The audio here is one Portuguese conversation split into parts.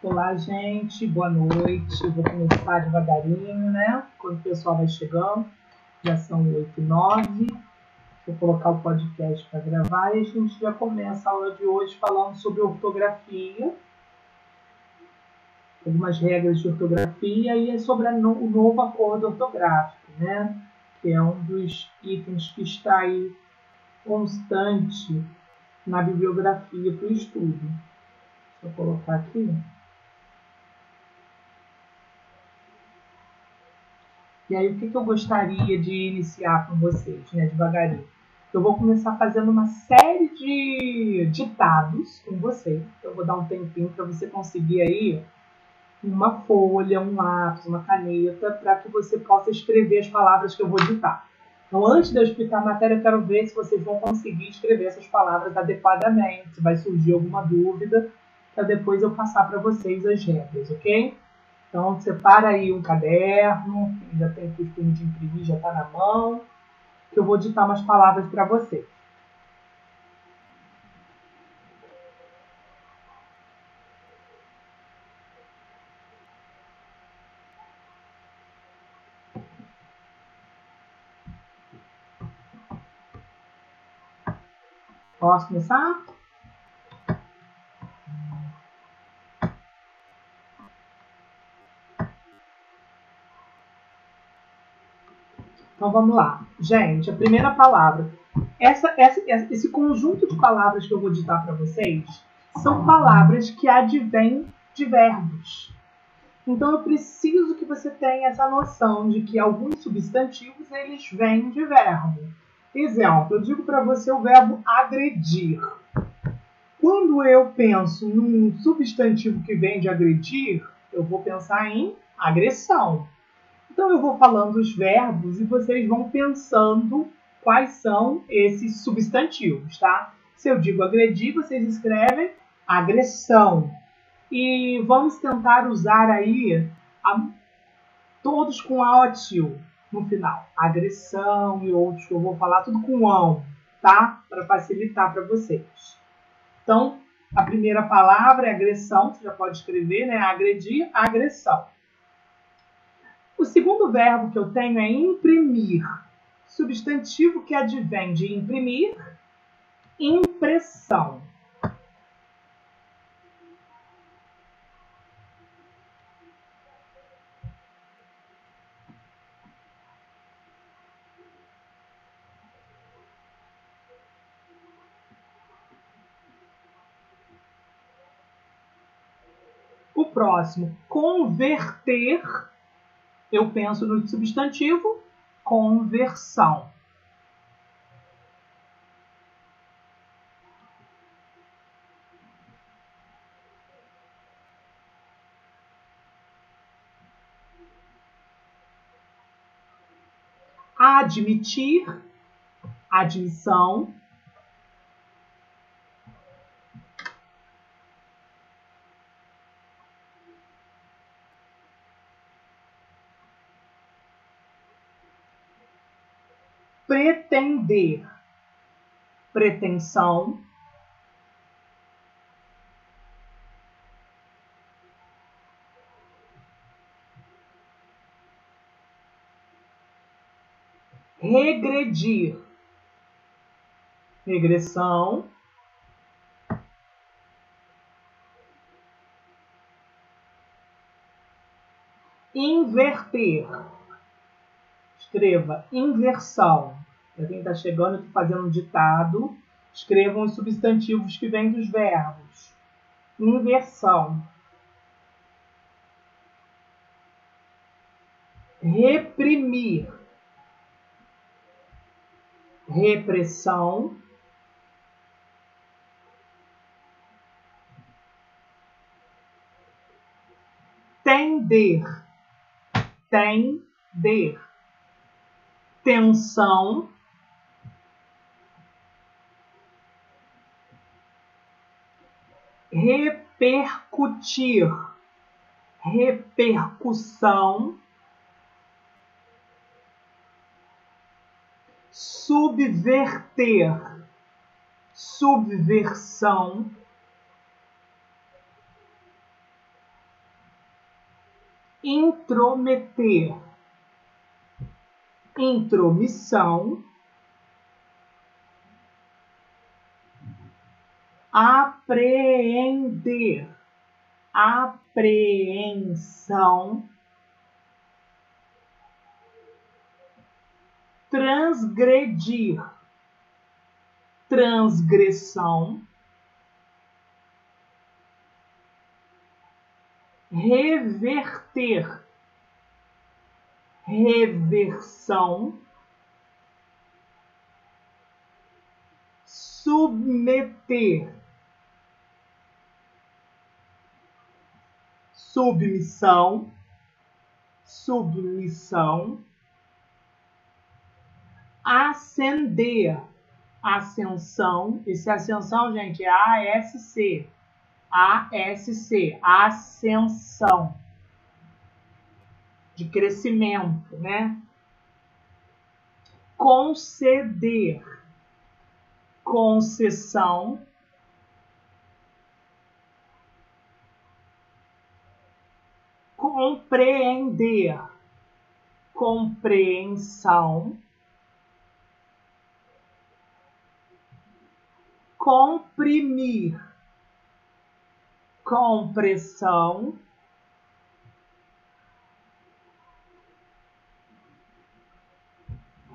Olá, gente, boa noite. Vou começar devagarinho, né? Quando o pessoal vai chegando, já são 8h09. Vou colocar o podcast para gravar e a gente já começa a aula de hoje falando sobre ortografia, algumas regras de ortografia e sobre o novo acordo ortográfico, né? Que é um dos itens que está aí constante na bibliografia para o estudo. Deixa eu colocar aqui. E aí, o que eu gostaria de iniciar com vocês, né, devagarinho? Eu vou começar fazendo uma série de ditados com vocês. Eu vou dar um tempinho para você conseguir aí uma folha, um lápis, uma caneta, para que você possa escrever as palavras que eu vou ditar. Então, antes de eu explicar a matéria, eu quero ver se vocês vão conseguir escrever essas palavras adequadamente, se vai surgir alguma dúvida, para depois eu passar para vocês as regras, ok? Então, separa aí um caderno, que já tem costume de imprimir, já está na mão, que eu vou ditar umas palavras para vocês. Posso começar? Então, vamos lá. Gente, a primeira palavra. Esse conjunto de palavras que eu vou ditar para vocês são palavras que advêm de verbos. Então, eu preciso que você tenha essa noção de que alguns substantivos, eles vêm de verbo. Exemplo, eu digo para você o verbo agredir. Quando eu penso num substantivo que vem de agredir, eu vou pensar em agressão. Então eu vou falando os verbos e vocês vão pensando quais são esses substantivos, tá? Se eu digo agredir, vocês escrevem agressão. E vamos tentar usar aí todos com AOTIL no final. Agressão e outros que eu vou falar tudo com ão, tá? Para facilitar para vocês. Então, a primeira palavra é agressão, você já pode escrever, né? Agredir, agressão. O segundo verbo que eu tenho é imprimir. Substantivo que advém de imprimir, impressão. O próximo, converter. Eu penso no substantivo conversão. Admitir, admissão. Pretender, pretensão. Regredir, regressão. Inverter, escreva inversão. Para quem está chegando, eu estou fazendo um ditado. Escrevam os substantivos que vêm dos verbos. Inversão. Reprimir, repressão. Tender, tender. Tensão. Repercutir, repercussão. Subverter, subversão. intrometer, intromissão, apreender, apreensão, transgredir, transgressão, reverter, reversão, submeter, submissão, submissão, ascender, ascensão. Esse ascensão, gente, é ASC. ASC, ascensão, de crescimento, né? Conceder, concessão, compreender, compreensão, comprimir, compressão,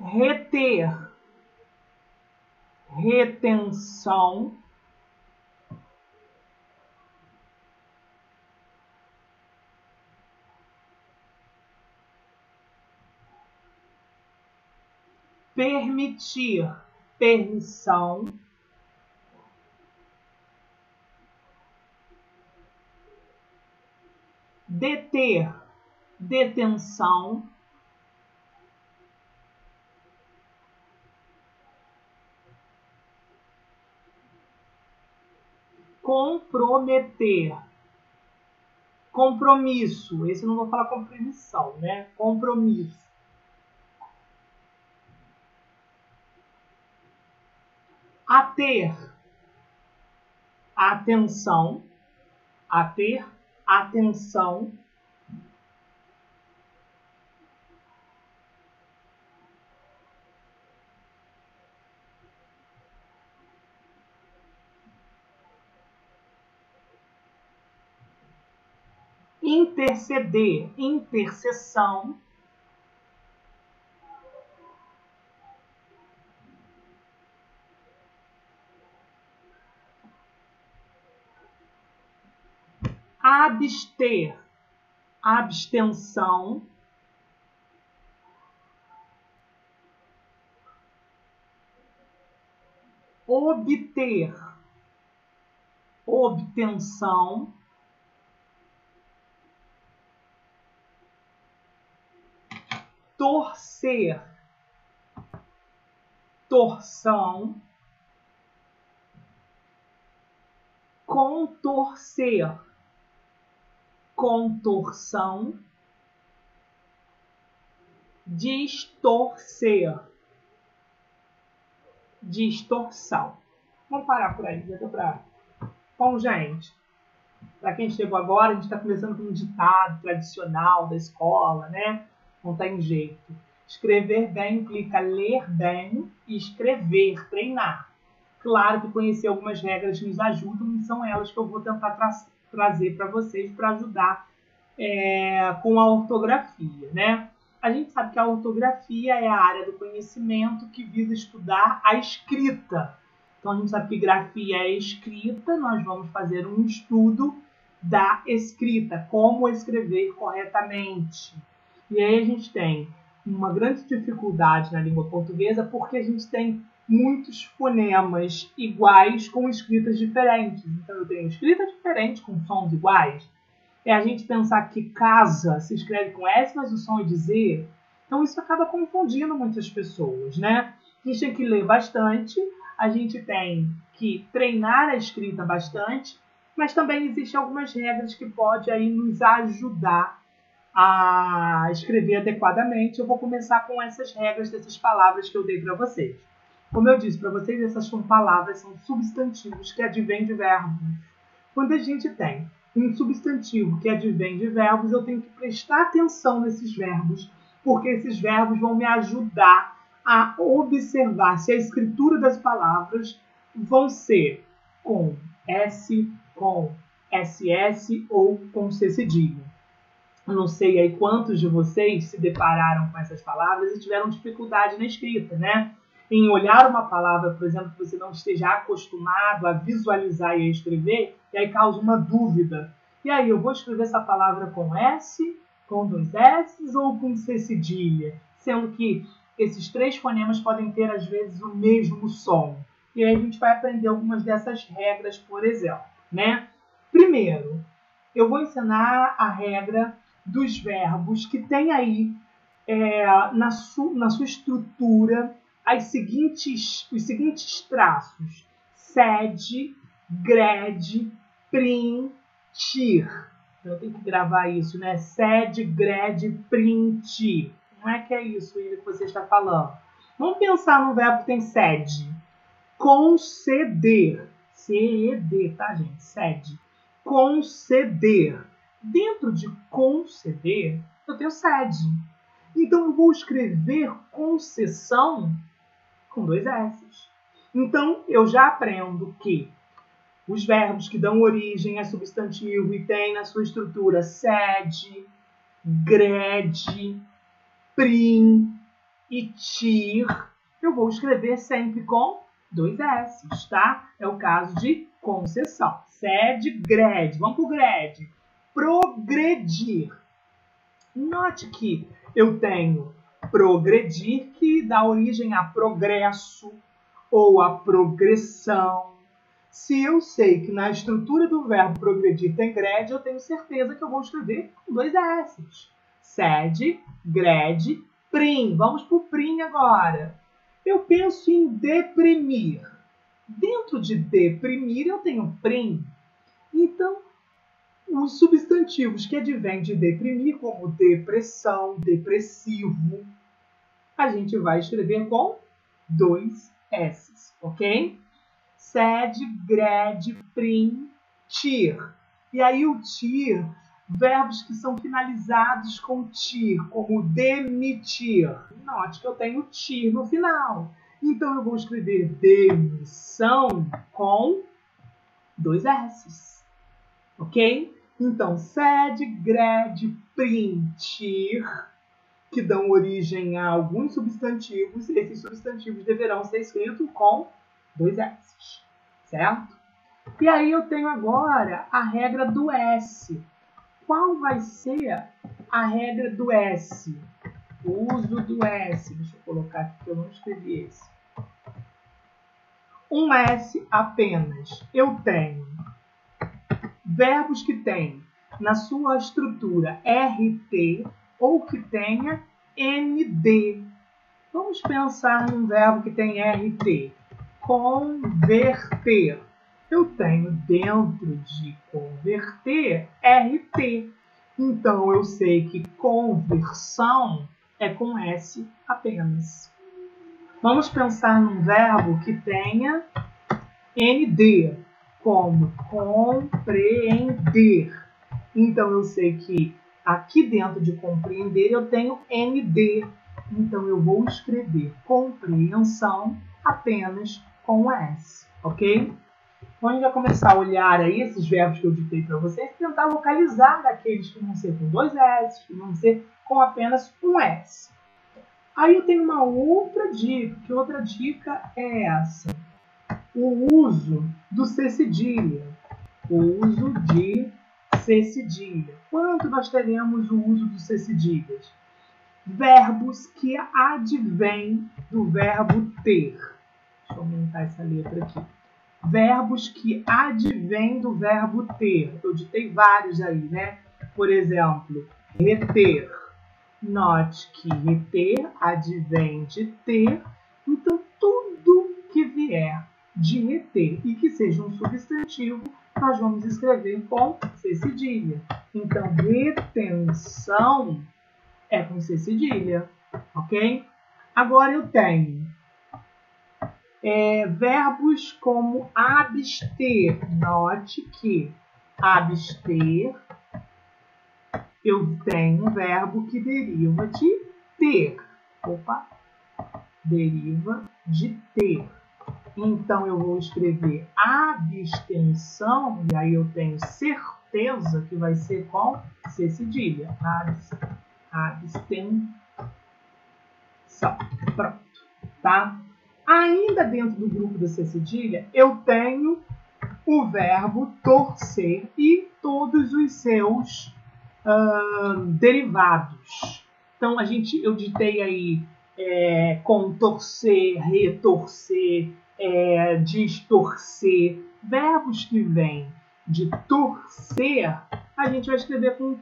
reter, retenção, permitir, permissão, deter, detenção, comprometer, compromisso. Esse eu não vou falar compromição, né? Compromisso. Ater, atenção, ater, atenção, interceder, intercessão, abster, abstenção, obter, obtenção, torcer, torção, contorcer, contorção, distorcer, distorção. Vamos parar por aí, já deu pra... Bom, gente, para quem chegou agora, a gente está começando com um ditado tradicional da escola, né? Não tem jeito. Escrever bem implica ler bem e escrever, treinar. Claro que conhecer algumas regras nos ajudam e são elas que eu vou tentar trazer para vocês para ajudar com a ortografia, né? A gente sabe que a ortografia é a área do conhecimento que visa estudar a escrita. Então, a gente sabe que grafia é escrita, nós vamos fazer um estudo da escrita, como escrever corretamente. E aí a gente tem uma grande dificuldade na língua portuguesa porque a gente tem muitos fonemas iguais com escritas diferentes. Então, eu tenho escritas diferentes com sons iguais. É a gente pensar que casa se escreve com S, mas o som é de Z. Então, isso acaba confundindo muitas pessoas, né? A gente tem que ler bastante, a gente tem que treinar a escrita bastante, mas também existem algumas regras que podem aí nos ajudar a escrever adequadamente. Eu vou começar com essas regras dessas palavras que eu dei para vocês. Como eu disse para vocês, essas palavras são substantivos que advêm de verbos. Quando a gente tem um substantivo que advém de verbos, eu tenho que prestar atenção nesses verbos, porque esses verbos vão me ajudar a observar se a escritura das palavras vão ser com S, com SS ou com C cedilha. Eu não sei aí quantos de vocês se depararam com essas palavras e tiveram dificuldade na escrita, né? Em olhar uma palavra, por exemplo, que você não esteja acostumado a visualizar e a escrever, e aí causa uma dúvida. E aí, eu vou escrever essa palavra com S, com 2 S ou com C cedilha? Sendo que esses 3 fonemas podem ter, às vezes, o mesmo som. E aí a gente vai aprender algumas dessas regras, por exemplo, né? Primeiro, eu vou ensinar a regra dos verbos que tem aí na sua estrutura os seguintes traços: sed, gred, prim, tir. Então eu tenho que gravar isso, né? Sed, gred, prim, tir. Não é que é isso que você está falando. Vamos pensar no verbo que tem sed. Conceder. C-E-D, tá, gente? Sed. Conceder. Dentro de conceder, eu tenho sede. Então, eu vou escrever concessão com 2 S. Então, eu já aprendo que os verbos que dão origem a substantivo e têm na sua estrutura sede, gred, prim e tir, eu vou escrever sempre com 2 S, tá? É o caso de concessão. Sede, gred. Vamos para o gred. Progredir. Note que eu tenho progredir, que dá origem a progresso ou a progressão. Se eu sei que na estrutura do verbo progredir tem gred, eu tenho certeza que eu vou escrever com 2 S. Sed, gred, prim. Vamos para o prim agora. Eu penso em deprimir. Dentro de deprimir, eu tenho prim. Então, os substantivos que advêm de deprimir, como depressão, depressivo, a gente vai escrever com 2 S, ok? Sed, gred, prim, tir. E aí o tir, verbos que são finalizados com tir, como demitir. Note que eu tenho tir no final. Então eu vou escrever demissão com 2 S, ok? Então, sed, gred, prim, tir, que dão origem a alguns substantivos, esses substantivos deverão ser escritos com 2 S, certo? E aí eu tenho agora a regra do S. Qual vai ser a regra do S? O uso do S. Deixa eu colocar aqui que eu não escrevi esse. Um S apenas. Eu tenho verbos que têm na sua estrutura RT ou que tenha ND. Vamos pensar num verbo que tem RT. Converter. Eu tenho dentro de converter RT. Então, eu sei que conversão é com S apenas. Vamos pensar num verbo que tenha ND, como compreender. Então, eu sei que aqui dentro de compreender eu tenho ND. Então, eu vou escrever compreensão apenas com S, ok? Então, a gente vai começar a olhar aí esses verbos que eu ditei para vocês e tentar localizar daqueles que vão ser com 2 S, que vão ser com apenas um S. Aí eu tenho uma outra dica. Que outra dica é essa? O uso do C cedilha. O uso de C cedilha. Quando nós teremos o uso do C cedilhas? Verbos que advêm do verbo ter. Deixa eu aumentar essa letra aqui. Verbos que advêm do verbo ter. Eu ditei vários aí, né? Por exemplo, reter. Note que reter advém de ter. Então, tudo que vier de reter e que seja um substantivo, nós vamos escrever com C cedilha. Então, retenção é com C cedilha, ok? Agora eu tenho verbos como abster. Note que abster, eu tenho um verbo que deriva de ter. Opa! Deriva de ter. Então, eu vou escrever abstenção, e aí eu tenho certeza que vai ser com C cedilha. Abstenção. Pronto, tá? Ainda dentro do grupo da C cedilha, eu tenho o verbo torcer e todos os seus derivados. Então, eu ditei aí contorcer, retorcer, distorcer. Verbos que vêm de torcer, a gente vai escrever com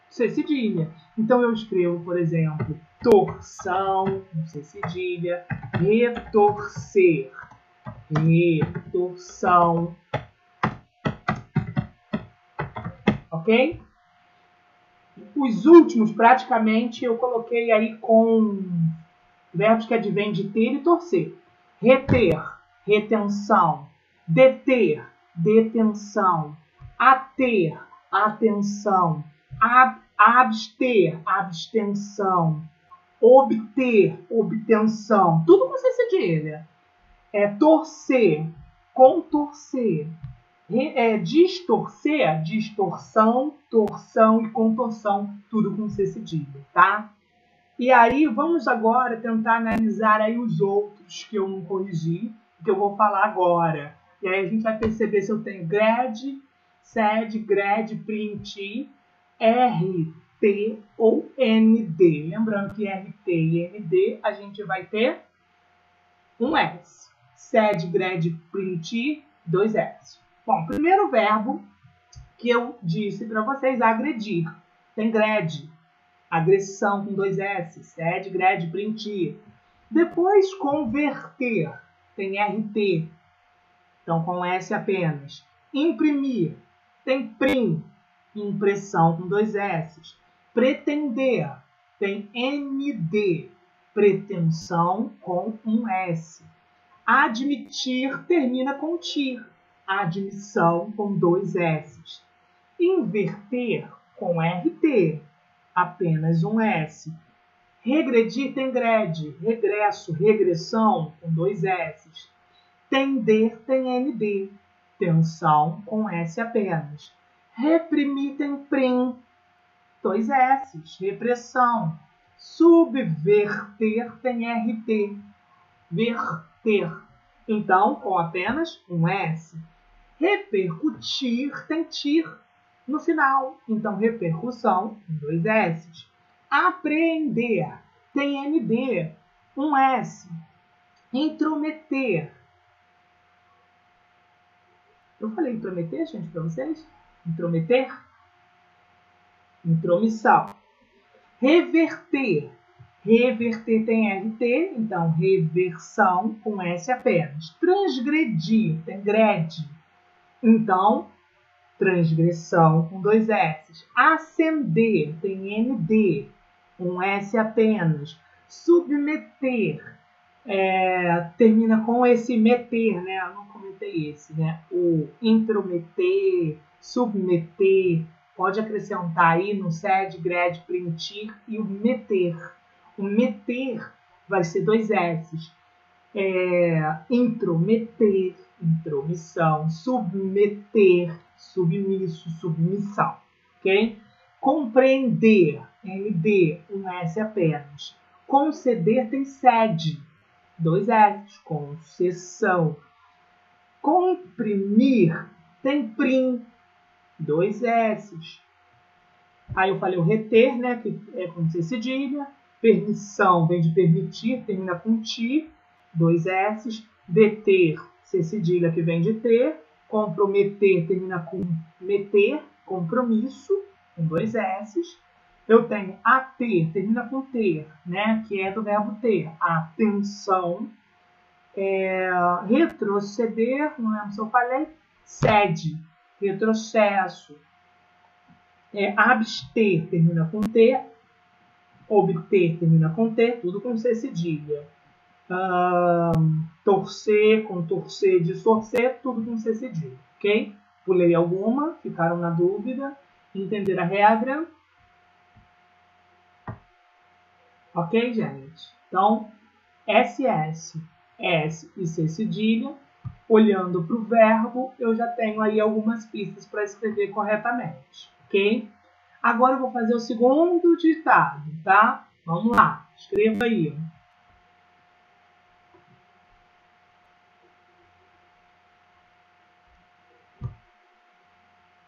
C cedilha. Então, eu escrevo, por exemplo, torção, com C cedilha, retorcer, retorção. Ok? Os últimos, praticamente, eu coloquei aí com verbos que advêm de ter e torcer. Reter, retenção. Deter, detenção. Ater, atenção. Abster, abstenção. Obter, obtenção. Tudo com C cedilha. Torcer, contorcer. Distorcer, distorção, torção e contorção, tudo com C cedilha, tá? E aí, vamos agora tentar analisar aí os outros que eu não corrigi, que eu vou falar agora. E aí a gente vai perceber se eu tenho grad, sed, grad, print, RT ou ND. Lembrando que RT e ND a gente vai ter um S. Sed, grad, print, 2 S. Bom, primeiro verbo que eu disse para vocês, agredir. Tem grad, agressão com 2 S, sed, grad, print. Depois, converter, tem RT, então com S apenas. Imprimir, tem prim, impressão com 2 S. Pretender, tem ND, pretensão com um S. Admitir, termina com tir. Admissão com 2 S. Inverter com RT, apenas um S. Regredir tem grad, regresso, regressão com 2 S. Tender tem ND, tensão com S apenas. Reprimir tem prim, 2 S, repressão. Subverter tem RT, verter, então com apenas um S. Repercutir tem tir no final, então repercussão com 2 S. Apreender tem ND, um S. Intrometer. Eu falei intrometer, gente, para vocês? Intrometer? Intromissão. Reverter. Reverter tem RT, então reversão com S apenas. Transgredir tem grad, então transgressão com 2 S. Ascender tem ND, um S apenas. Submeter, termina com esse meter, né? Eu não comentei esse, né? O intrometer, submeter, pode acrescentar aí no sed, grad, printir e o meter. O meter vai ser 2 S. Intrometer, intromissão, submeter, submisso, submissão. Ok? Compreender, ND, um S apenas. Conceder tem sede, 2 S, concessão. Comprimir tem prim, 2 S. Aí eu falei o reter, né, que é com C cedilha. Permissão vem de permitir, termina com ti, 2 S. Deter, C cedilha, que vem de ter. Comprometer, termina com meter, compromisso, com 2 S. Eu tenho ater, termina com ter, né, que é do verbo ter. Atenção. Retroceder, não lembro se eu falei. Cede, retrocesso. Abster, termina com T. Obter, termina com T, tudo com C cedilha. Torcer, contorcer, distorcer, tudo com C cedilha, ok? Pulei alguma, ficaram na dúvida, entenderam a regra? Ok, gente? Então, SS, S e C cedilha. Olhando para o verbo, eu já tenho aí algumas pistas para escrever corretamente, ok? Agora eu vou fazer o segundo ditado, tá? Vamos lá, escreva aí.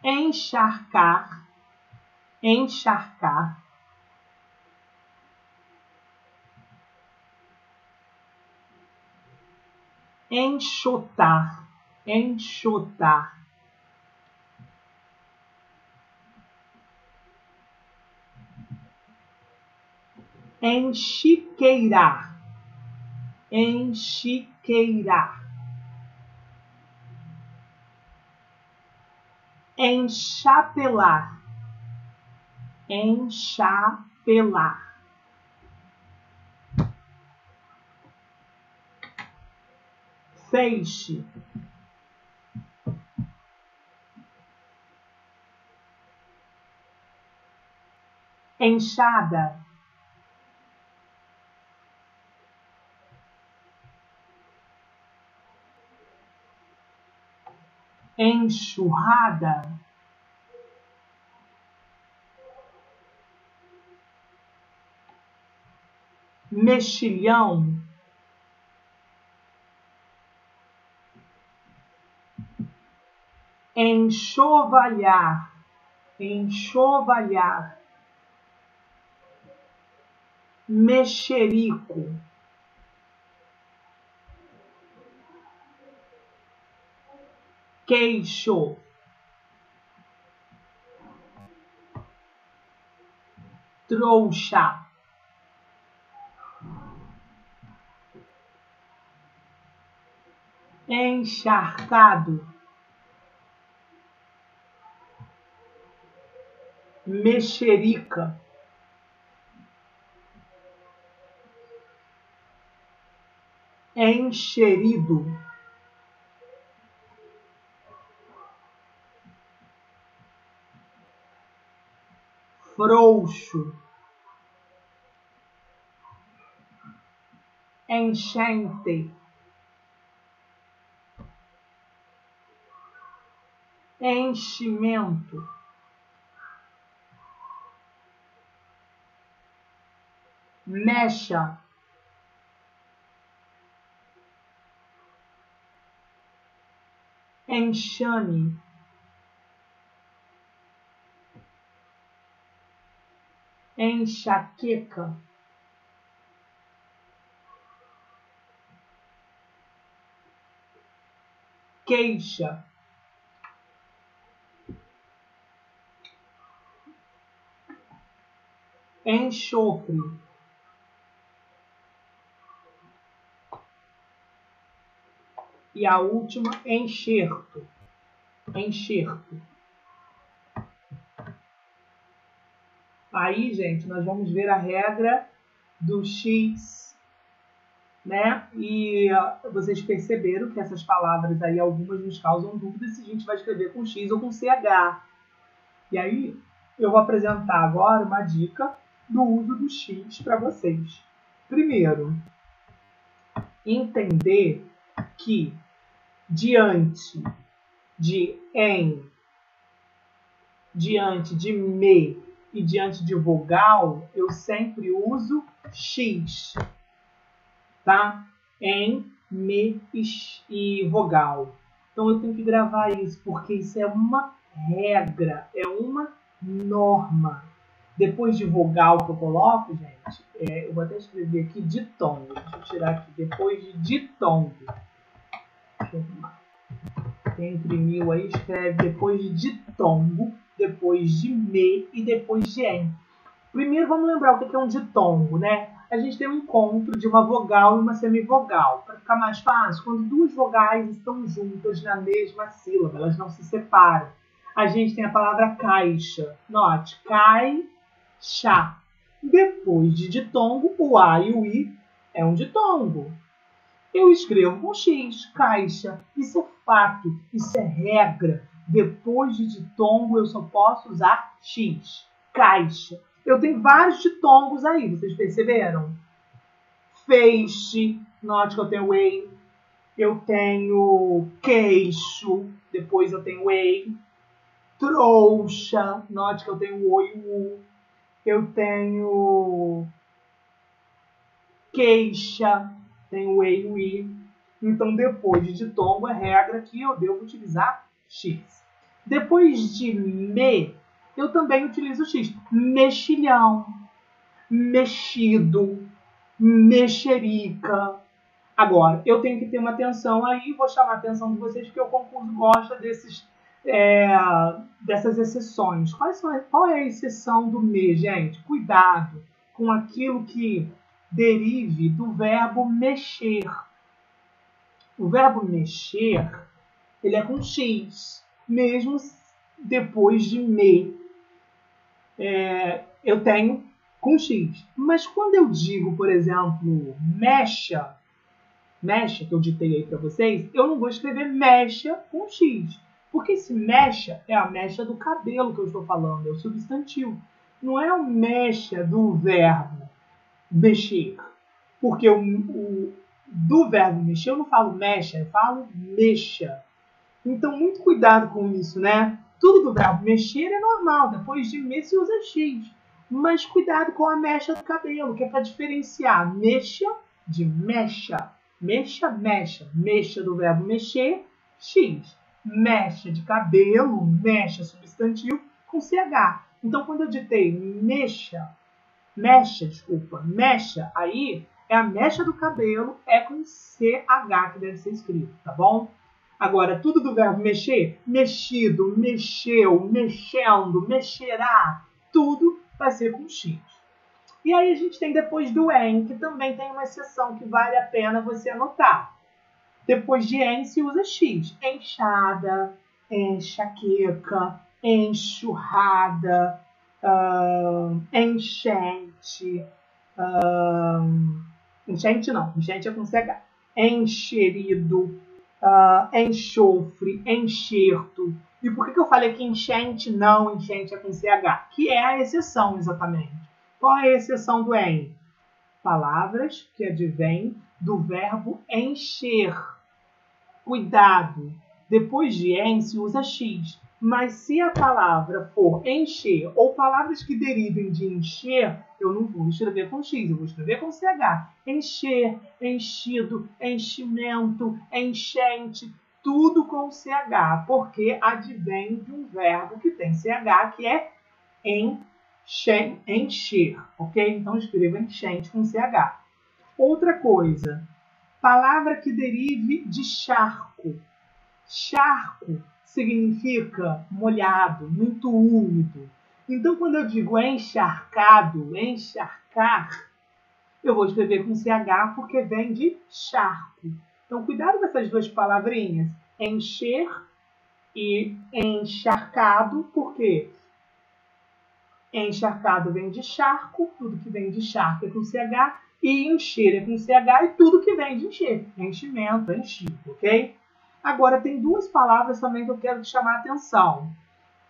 Encharcar, encharcar. Enxotar, enxotar. Enxiqueirar, enxiqueirar. Enchapelar, enchapelar. Feixe, enxada, enxurrada, mexilhão, enxovalhar, enxovalhar, mexerico, queixo, trouxa, encharcado, mexerica, encherido, frouxo, enchente, enchimento, mecha, enxame, enxaqueca, queixa, enxofre, e a última, enxerto, enxerto. Aí, gente, nós vamos ver a regra do X, né? E vocês perceberam que essas palavras aí, algumas nos causam dúvidas se a gente vai escrever com X ou com CH. E aí, eu vou apresentar agora uma dica do uso do X para vocês. Primeiro, entender que diante de em, diante de me e diante de vogal, eu sempre uso X, tá? Em, me e vogal. Então eu tenho que gravar isso, porque isso é uma regra, é uma norma. Depois de vogal que eu coloco, gente, eu vou até escrever aqui ditongo. Deixa eu tirar aqui, depois de ditongo. Deixa eu arrumar. Quem imprimiu aí, escreve depois de ditongo, depois de me e depois de em. Primeiro vamos lembrar o que é um ditongo, né? A gente tem um encontro de uma vogal e uma semivogal. Para ficar mais fácil, quando duas vogais estão juntas na mesma sílaba, elas não se separam. A gente tem a palavra caixa. Note, cai-chá. Depois de ditongo, o A e o I é um ditongo. Eu escrevo com X, caixa. Isso é fato, isso é regra. Depois de ditongo, eu só posso usar X. Caixa. Eu tenho vários ditongos aí, vocês perceberam? Feixe, note que eu tenho ei. Eu tenho queixo, depois eu tenho ei. Trouxa, note que eu tenho o e o u. Eu tenho queixa, tenho o e e o i. Então, depois de ditongo, é regra que eu devo utilizar X. Depois de me, eu também utilizo X. Mexilhão, mexido, mexerica. Agora, eu tenho que ter uma atenção aí, vou chamar a atenção de vocês, porque o concurso gosta dessas exceções. Qual é a exceção do me, gente? Cuidado com aquilo que derive do verbo mexer. O verbo mexer, ele é com X, mesmo depois de me. Eu tenho com X. Mas quando eu digo, por exemplo, mecha, que eu ditei aí para vocês, eu não vou escrever mecha com X. Porque esse mecha é a mecha do cabelo que eu estou falando, é o substantivo. Não é o mecha do verbo mexer. Porque do verbo mexer eu não falo mecha, eu falo mexa. Então, muito cuidado com isso, né? Tudo do verbo mexer é normal, depois de me se usa X. Mas cuidado com a mecha do cabelo, que é para diferenciar mexa de mecha. Mexa, mecha. Mexa do verbo mexer, X. Mecha de cabelo, mecha substantivo, com CH. Então, quando eu ditei mecha, aí é a mecha do cabelo, é com CH que deve ser escrito, tá bom? Agora, tudo do verbo mexer, mexido, mexeu, mexendo, mexerá, tudo vai ser com X. E aí a gente tem depois do en, que também tem uma exceção que vale a pena você anotar. Depois de en se usa X. Enxada, enxaqueca, enxurrada, enchente. Enchente não, enchente é com CH. Encherido, enxofre, enxerto. E por que eu falei que enchente não, enchente é com CH? Que é a exceção, exatamente. Qual é a exceção do en? Palavras que advêm do verbo encher. Cuidado! Depois de en se usa X. Mas se a palavra for encher ou palavras que derivem de encher, eu não vou escrever com X, eu vou escrever com CH. Encher, enchido, enchimento, enchente, tudo com CH, porque advém de um verbo que tem CH, que é encher, ok? Então escreva enchente com CH. Outra coisa, palavra que derive de charco. Charco significa molhado, muito úmido. Então, quando eu digo encharcado, encharcar, eu vou escrever com CH porque vem de charco. Então, cuidado com essas duas palavrinhas, encher e encharcado, porque encharcado vem de charco, tudo que vem de charco é com CH, e encher é com CH, e tudo que vem de encher, enchimento, enchido, ok? Agora, tem duas palavras também que eu quero te chamar a atenção.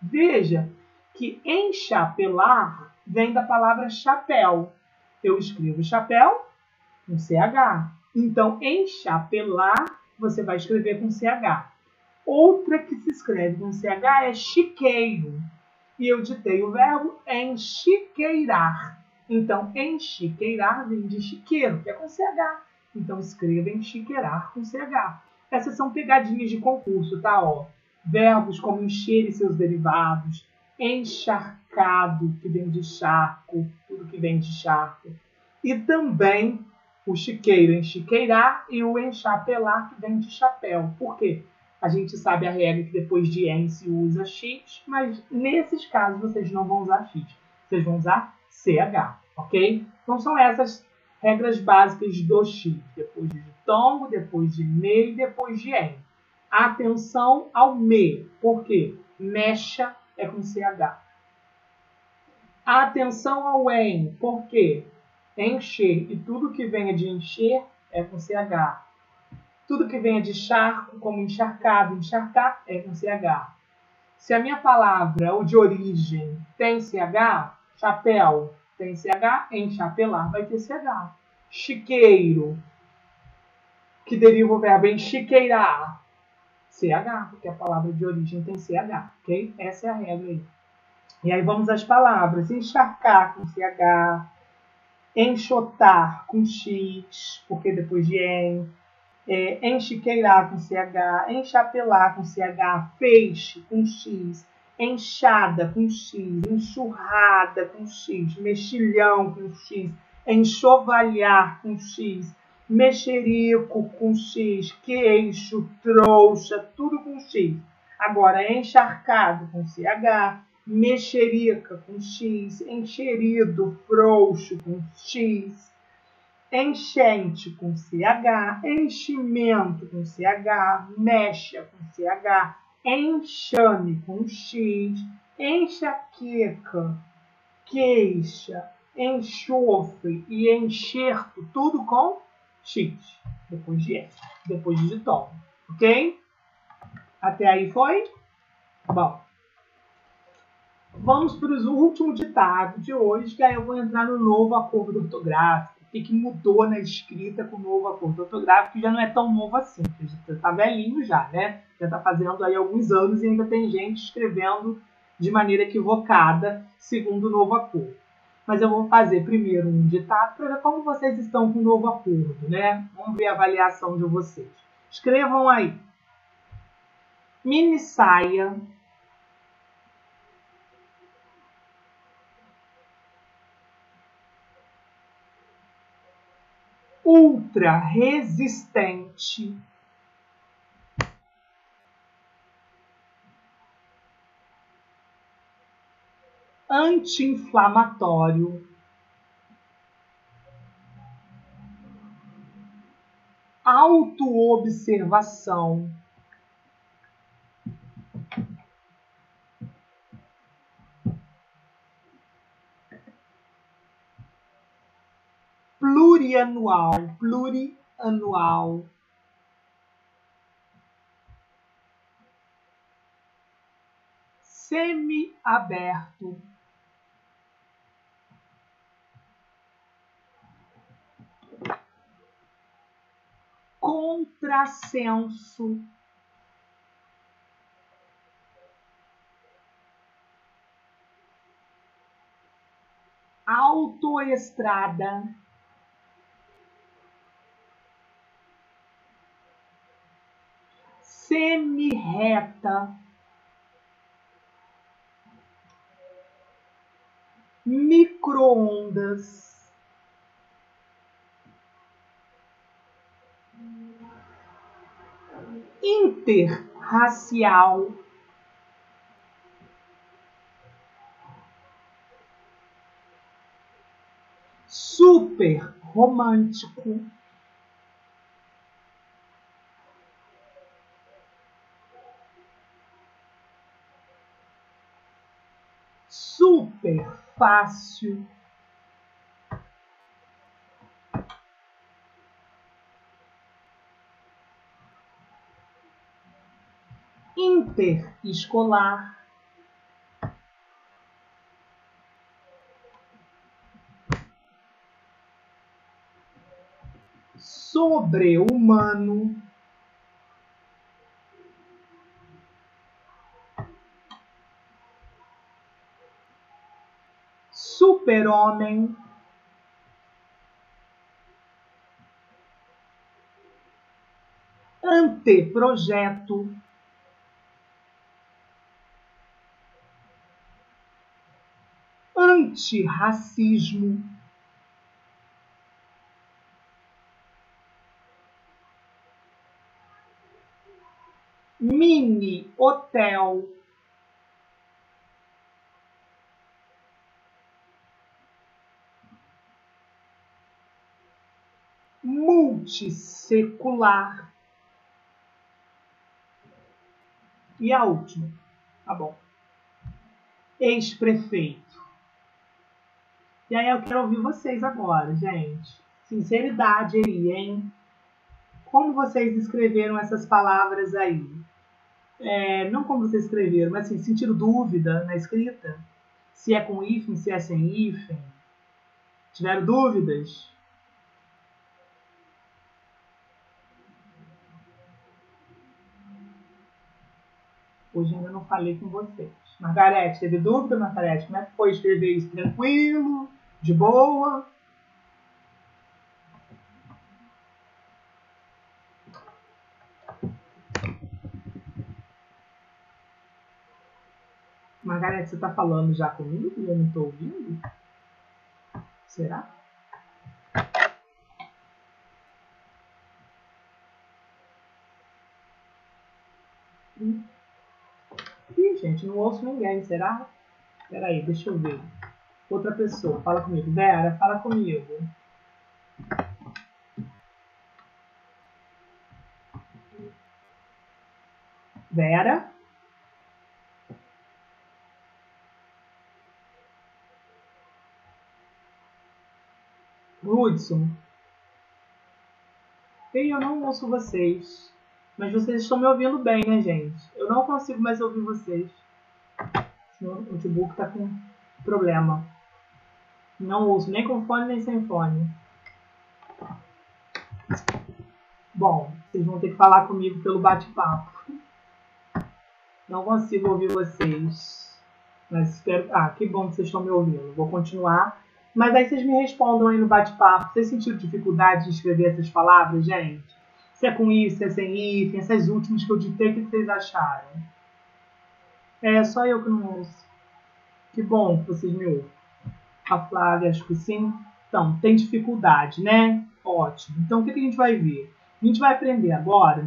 Veja que enchapelar vem da palavra chapéu. Eu escrevo chapéu com CH. Então, enchapelar, você vai escrever com CH. Outra que se escreve com CH é chiqueiro. E eu ditei o verbo enchiqueirar. Então, enchiqueirar vem de chiqueiro, que é com CH. Então, escreva enchiqueirar com CH. Essas são pegadinhas de concurso, tá? Ó, verbos como encher e seus derivados, encharcado, que vem de charco, tudo que vem de charco. E também o chiqueiro, enchiqueirar, e o enchapelar, que vem de chapéu. Por quê? A gente sabe a regra que depois de en se usa X, mas nesses casos vocês não vão usar X. Vocês vão usar CH, ok? Então são essas regras básicas do X. Depois de ditongo, depois de me e depois de en. Atenção ao me, porque mecha é com CH. Atenção ao en, porque encher e tudo que venha de encher é com CH. Tudo que venha de charco, como encharcado, encharcar, é com CH. Se a minha palavra, o de origem, tem CH, chapéu tem CH, enchapelar vai ter CH. Chiqueiro, que deriva o verbo enchiqueirar, CH, porque a palavra de origem tem CH, ok? Essa é a regra aí. E aí vamos às palavras. Encharcar com CH, enxotar com X, porque depois de enchiqueirar com CH, enchapelar com CH, feixe com X, enxada com X, enxurrada com X, mexilhão com X, enxovalhar com X, mexerico com X, queixo, trouxa, tudo com X. Agora, encharcado com CH, mexerica com X, encherido, frouxo com X, enchente com CH, enchimento com CH, mecha com CH, enxame com X, enxaqueca, queixa, enxofre e enxerto, tudo com X, depois de S, depois de tom, ok? Até aí foi? Bom, vamos para o último ditado de hoje, que aí eu vou entrar no novo acordo ortográfico. O que mudou na escrita com o novo acordo ortográfico, que já não é tão novo assim, porque já está velhinho já, né? Já está fazendo aí alguns anos e ainda tem gente escrevendo de maneira equivocada, segundo o novo acordo. Mas eu vou fazer primeiro um ditado para ver como vocês estão com o novo acordo, né? Vamos ver a avaliação de vocês. Escrevam aí. Mini saia, ultra resistente, anti-inflamatório, autoobservação, plurianual, semi-aberto, contrassenso, autoestrada, semi-reta, micro-ondas, interracial, super romântico, super fácil, interescolar, sobre-humano, super-homem, anteprojeto, antirracismo, mini-hotel, multissecular e a última, tá bom, ex-prefeito. E aí eu quero ouvir vocês agora, gente. Sinceridade aí, hein? Como vocês escreveram essas palavras aí? não como vocês escreveram, mas assim, sentiram dúvida na escrita? Se é com hífen, se é sem hífen? Tiveram dúvidas? Hoje ainda não falei com vocês. Margarete, teve dúvida, Margarete? Como é que foi escrever isso? Tranquilo? De boa? Margarete, você está falando já comigo e eu não estou ouvindo? Será? Ih, gente, não ouço ninguém, será? Peraí, deixa eu ver. Outra pessoa, fala comigo. Vera, fala comigo. Vera? Hudson? Ei, eu não ouço vocês. Mas vocês estão me ouvindo bem, né, gente? Eu não consigo mais ouvir vocês. O notebook tá com problema. Não ouço nem com fone nem sem fone. Bom, vocês vão ter que falar comigo pelo bate-papo. Não consigo ouvir vocês. Mas espero... que bom que vocês estão me ouvindo. Vou continuar. Mas aí vocês me respondam aí no bate-papo. Vocês sentiram dificuldade de escrever essas palavras, gente? Se é com isso, se é sem hífen, essas últimas que eu ditei, o que vocês acharam? É só eu que não ouço. Que bom que vocês me ouvem. A Flávia, acho que sim. Então, tem dificuldade, né? Ótimo. Então, o que a gente vai ver? A gente vai aprender agora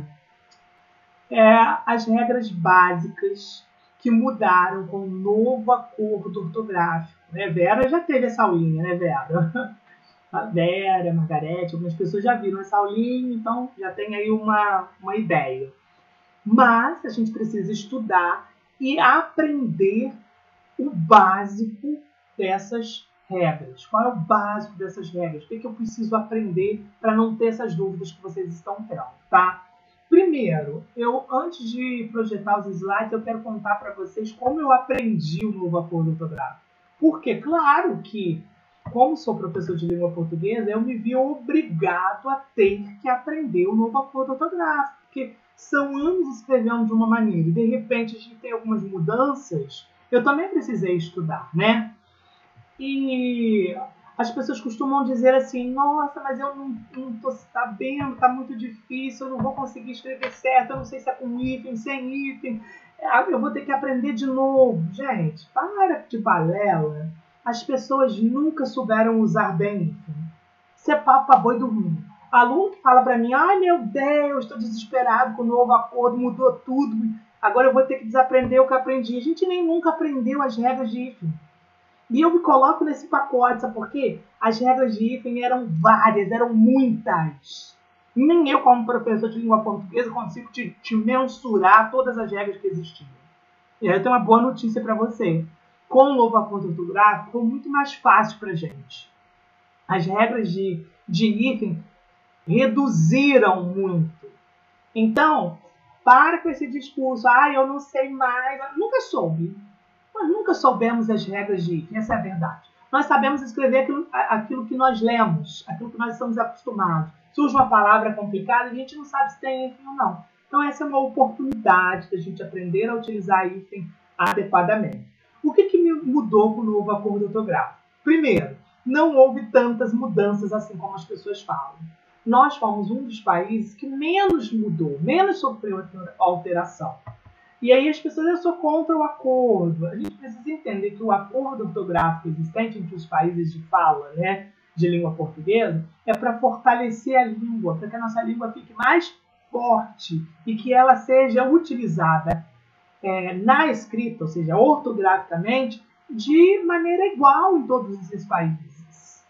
as regras básicas que mudaram com o novo acordo ortográfico. Né? Vera já teve essa aulinha, né, Vera? A Vera, a Margarete, algumas pessoas já viram essa aulinha, então já tem aí uma ideia. Mas a gente precisa estudar e aprender o básico dessas regras. Qual é o básico dessas regras? O que eu preciso aprender para não ter essas dúvidas que vocês estão tendo, tá? Primeiro, antes de projetar os slides, eu quero contar para vocês como eu aprendi o novo acordo ortográfico. Porque, claro que, como sou professor de língua portuguesa, eu me vi obrigado a ter que aprender o novo acordo ortográfico. Porque são anos escrevendo de uma maneira e, de repente, a gente tem algumas mudanças. Eu também precisei estudar, né? E as pessoas costumam dizer assim, nossa, mas eu não estou sabendo, está muito difícil, eu não vou conseguir escrever certo, eu não sei se é com hífen, sem hífen, eu vou ter que aprender de novo. Gente, para de balela. As pessoas nunca souberam usar bem hífen. Isso é papo pra boi dormir. Aluno que fala para mim, ai meu Deus, estou desesperado com o novo acordo, mudou tudo, agora eu vou ter que desaprender o que aprendi. A gente nem nunca aprendeu as regras de hífen. E eu me coloco nesse pacote, sabe por quê? As regras de hífen eram várias, eram muitas. Nem eu, como professor de língua portuguesa, consigo te mensurar todas as regras que existiam. E aí eu tenho uma boa notícia para você. Com o novo acordo ortográfico, ficou muito mais fácil para a gente. As regras de hífen reduziram muito. Então, para com esse discurso, eu não sei mais, eu nunca soube. Nós nunca soubemos as regras de hífen, essa é a verdade. Nós sabemos escrever aquilo que nós lemos, aquilo que nós estamos acostumados. Surge uma palavra complicada, a gente não sabe se tem hífen ou não. Então essa é uma oportunidade da gente aprender a utilizar hífen adequadamente. O que mudou com o novo acordo ortográfico? Primeiro, não houve tantas mudanças assim como as pessoas falam. Nós fomos um dos países que menos mudou, menos sofreu alteração. E aí as pessoas, eu sou contra o acordo. A gente precisa entender que o acordo ortográfico existente entre os países de fala, né, de língua portuguesa, é para fortalecer a língua, para que a nossa língua fique mais forte e que ela seja utilizada na escrita, ou seja, ortograficamente, de maneira igual em todos esses países.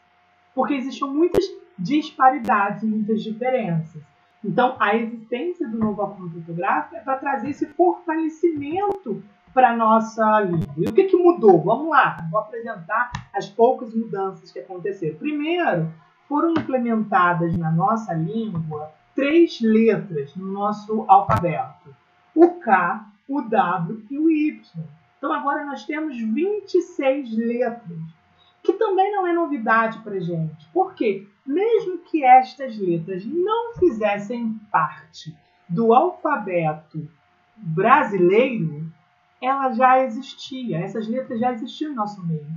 Porque existem muitas disparidades, muitas diferenças. Então, a existência do novo acordo ortográfico é para trazer esse fortalecimento para a nossa língua. E o que mudou? Vamos lá, vou apresentar as poucas mudanças que aconteceram. Primeiro, foram implementadas na nossa língua 3 letras no nosso alfabeto. O K, o W e o Y. Então agora nós temos 26 letras, que também não é novidade para a gente. Por quê? Mesmo que estas letras não fizessem parte do alfabeto brasileiro, ela já existia, essas letras já existiam no nosso meio.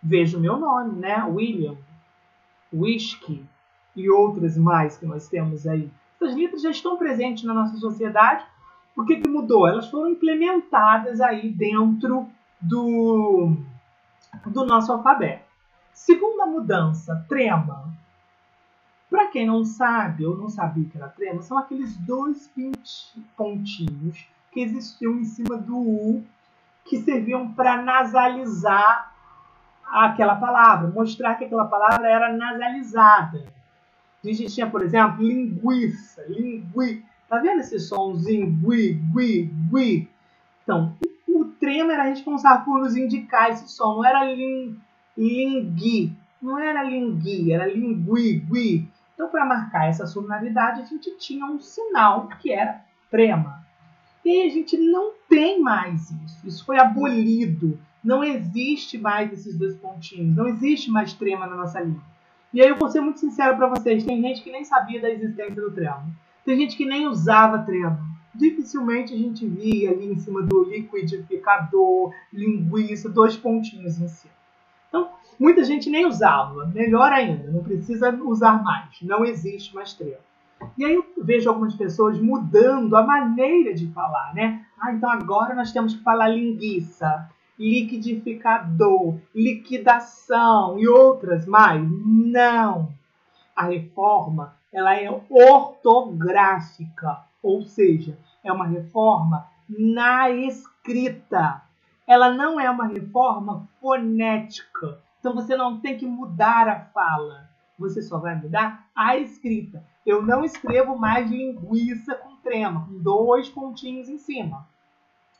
Veja o meu nome, né? William, Whisky e outras mais que nós temos aí. Essas letras já estão presentes na nossa sociedade. O que mudou? Elas foram implementadas aí dentro do nosso alfabeto. Segunda mudança, trema. Para quem não sabe ou não sabia que era trema, são aqueles dois pontinhos que existiam em cima do U, que serviam para nasalizar aquela palavra, mostrar que aquela palavra era nasalizada. A gente tinha, por exemplo, linguiça, lingui. Tá vendo esse somzinho? Gui, gui, gui. Então, o trema era responsável por nos indicar esse som. Não era lingui, não era lingui, era lingui, gui. Então, para marcar essa sonoridade, a gente tinha um sinal que era trema. E aí a gente não tem mais isso. Isso foi abolido. Não existe mais esses dois pontinhos. Não existe mais trema na nossa língua. E aí eu vou ser muito sincero para vocês. Tem gente que nem sabia da existência do trema. Tem gente que nem usava trema. Dificilmente a gente via ali em cima do liquidificador, linguiça, dois pontinhos em cima. Então, muita gente nem usava. Melhor ainda, não precisa usar mais. Não existe mais trema. E aí eu vejo algumas pessoas mudando a maneira de falar, né? Então agora nós temos que falar linguiça, liquidificador, liquidação e outras mais. Não! A reforma, ela é ortográfica, ou seja, é uma reforma na escrita. Ela não é uma reforma fonética. Então você não tem que mudar a fala. Você só vai mudar a escrita. Eu não escrevo mais linguiça com trema, com dois pontinhos em cima.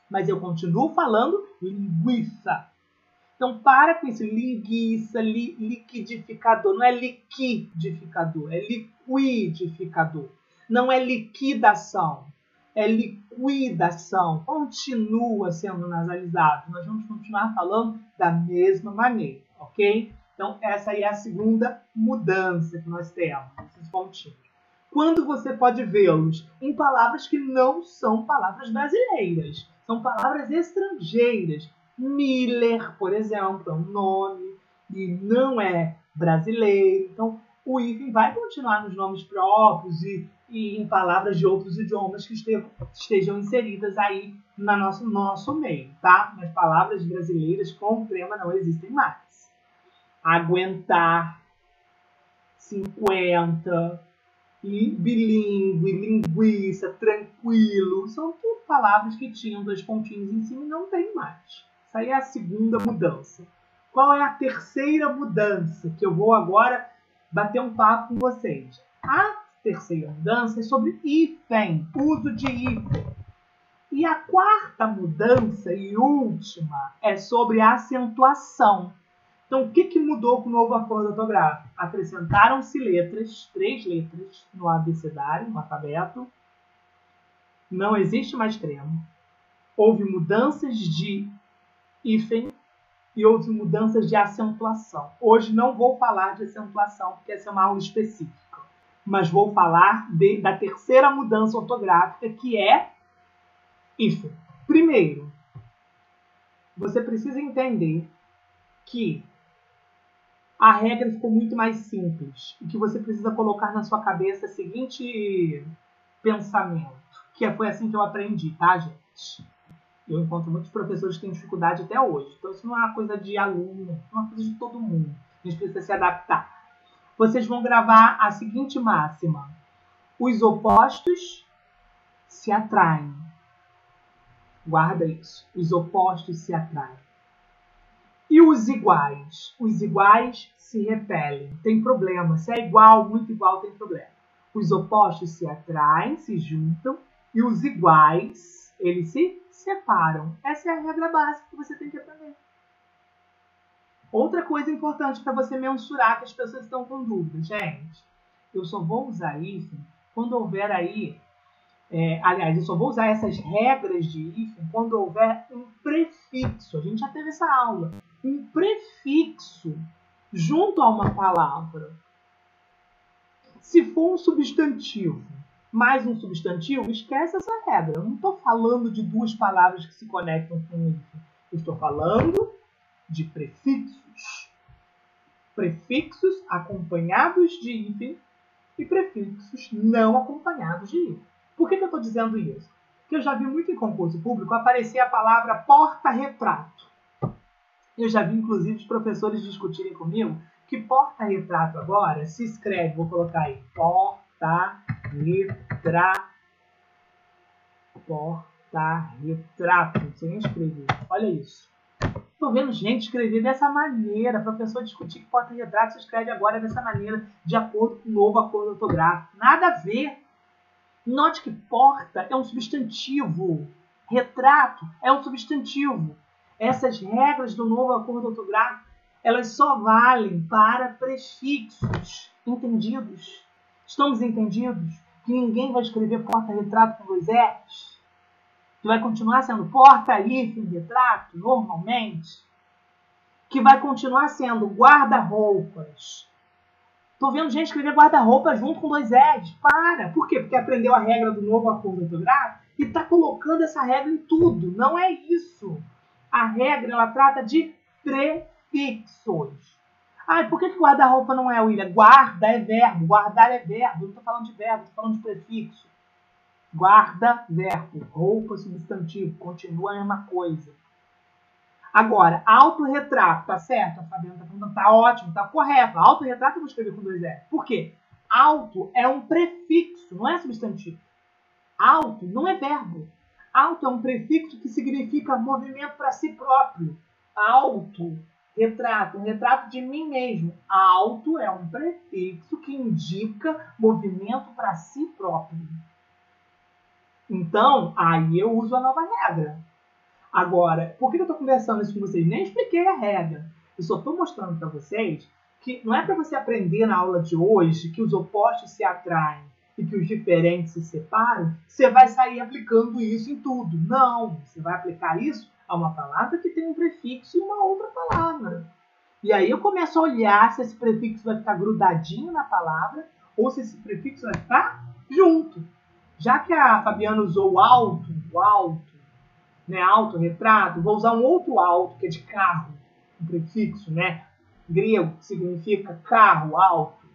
Mas eu continuo falando linguiça. Então, para com isso. Linguiça, liquidificador. Não é liquidificador, é liquidificador. Não é liquidação, é liquidação. Continua sendo nasalizado. Nós vamos continuar falando da mesma maneira, ok? Então, essa aí é a segunda mudança que nós temos, esses pontinhos. Quando você pode vê-los? Em palavras que não são palavras brasileiras. São palavras estrangeiras. Miller, por exemplo, é um nome e não é brasileiro. Então, o hífen vai continuar nos nomes próprios e em palavras de outros idiomas que estejam inseridas aí no nosso meio, tá? Mas palavras brasileiras com trema não existem mais. Aguentar, 50, bilíngue, linguiça, tranquilo. São tudo palavras que tinham dois pontinhos em cima e não tem mais. Essa aí é a segunda mudança. Qual é a terceira mudança? Que eu vou agora bater um papo com vocês. A terceira mudança é sobre hífen, uso de hífen. E a quarta mudança e última é sobre acentuação. Então, o que mudou com o novo acordo ortográfico? Acrescentaram-se letras, 3 letras, no abecedário, no alfabeto. Não existe mais trema. Houve mudanças de hífen e houve mudanças de acentuação. Hoje não vou falar de acentuação, porque essa é uma aula específica. Mas vou falar da terceira mudança ortográfica, que é hífen. Primeiro, você precisa entender que a regra ficou muito mais simples. E que você precisa colocar na sua cabeça o seguinte pensamento. Que foi assim que eu aprendi, tá, gente? Eu encontro muitos professores que têm dificuldade até hoje. Então isso não é uma coisa de aluno, é uma coisa de todo mundo. A gente precisa se adaptar. Vocês vão gravar a seguinte máxima. Os opostos se atraem. Guarda isso. Os opostos se atraem. E os iguais? Os iguais se repelem. Tem problema. Se é igual, muito igual, tem problema. Os opostos se atraem, se juntam. E os iguais, eles se separam. Essa é a regra básica que você tem que aprender. Outra coisa importante para você mensurar que as pessoas estão com dúvida. Gente, eu só vou usar isso quando houver aí Aliás, eu só vou usar essas regras de hífen quando houver um prefixo. A gente já teve essa aula. Um prefixo junto a uma palavra. Se for um substantivo mais um substantivo, esquece essa regra. Eu não estou falando de duas palavras que se conectam com um hífen. Eu estou falando de prefixos. Prefixos acompanhados de hífen e prefixos não acompanhados de hífen. Por que eu estou dizendo isso? Porque eu já vi muito em concurso público aparecer a palavra porta-retrato. Eu já vi, inclusive, os professores discutirem comigo que porta-retrato agora se escreve, vou colocar aí, porta-retrato. Porta-retrato. Não sei nem escrever. Olha isso. Estou vendo gente escrever dessa maneira. Professor discutir que porta-retrato se escreve agora dessa maneira, de acordo com o novo acordo ortográfico. Nada a ver. Note que porta é um substantivo. Retrato é um substantivo. Essas regras do novo acordo ortográfico, elas só valem para prefixos. Entendidos? Estamos entendidos? Que ninguém vai escrever porta-retrato com dois R's? Que vai continuar sendo porta-hífen-retrato, normalmente? Que vai continuar sendo guarda-roupas. Estou vendo gente escrever guarda-roupa junto com dois R's. Para! Por quê? Porque aprendeu a regra do novo acordo ortográfico e está colocando essa regra em tudo. Não é isso. A regra, ela trata de prefixos. Ah, por que guarda-roupa não é, William? Guarda é verbo, guardar é verbo. Eu não estou falando de verbo, estou falando de prefixo. Guarda, verbo. Roupa, substantivo. Continua a mesma coisa. Agora, autorretrato, tá certo? A Fabiana tá falando, tá ótimo, tá correto. Autorretrato eu vou escrever com dois R. Por quê? Auto é um prefixo, não é substantivo. Auto não é verbo. Auto é um prefixo que significa movimento para si próprio. Auto, retrato, um retrato de mim mesmo. Auto é um prefixo que indica movimento para si próprio. Então, aí eu uso a nova regra. Agora, por que eu estou conversando isso com vocês? Nem expliquei a regra. Eu só estou mostrando para vocês que não é para você aprender na aula de hoje que os opostos se atraem e que os diferentes se separam, você vai sair aplicando isso em tudo. Não, você vai aplicar isso a uma palavra que tem um prefixo e uma outra palavra. E aí eu começo a olhar se esse prefixo vai ficar grudadinho na palavra ou se esse prefixo vai ficar junto. Já que a Fabiana usou o alto, né, autorretrato, vou usar um outro alto, que é de carro, um prefixo, né, grego, que significa carro, alto.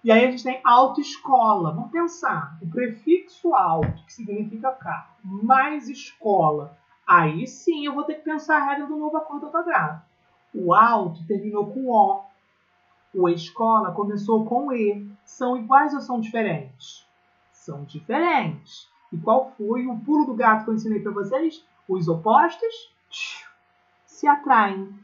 E aí a gente tem autoescola. Vamos pensar, o prefixo alto, que significa carro, mais escola. Aí sim eu vou ter que pensar a regra do novo acordo ortográfico. O alto terminou com O. O escola começou com E. São iguais ou são diferentes? São diferentes. E qual foi o pulo do gato que eu ensinei para vocês? Os opostos se atraem.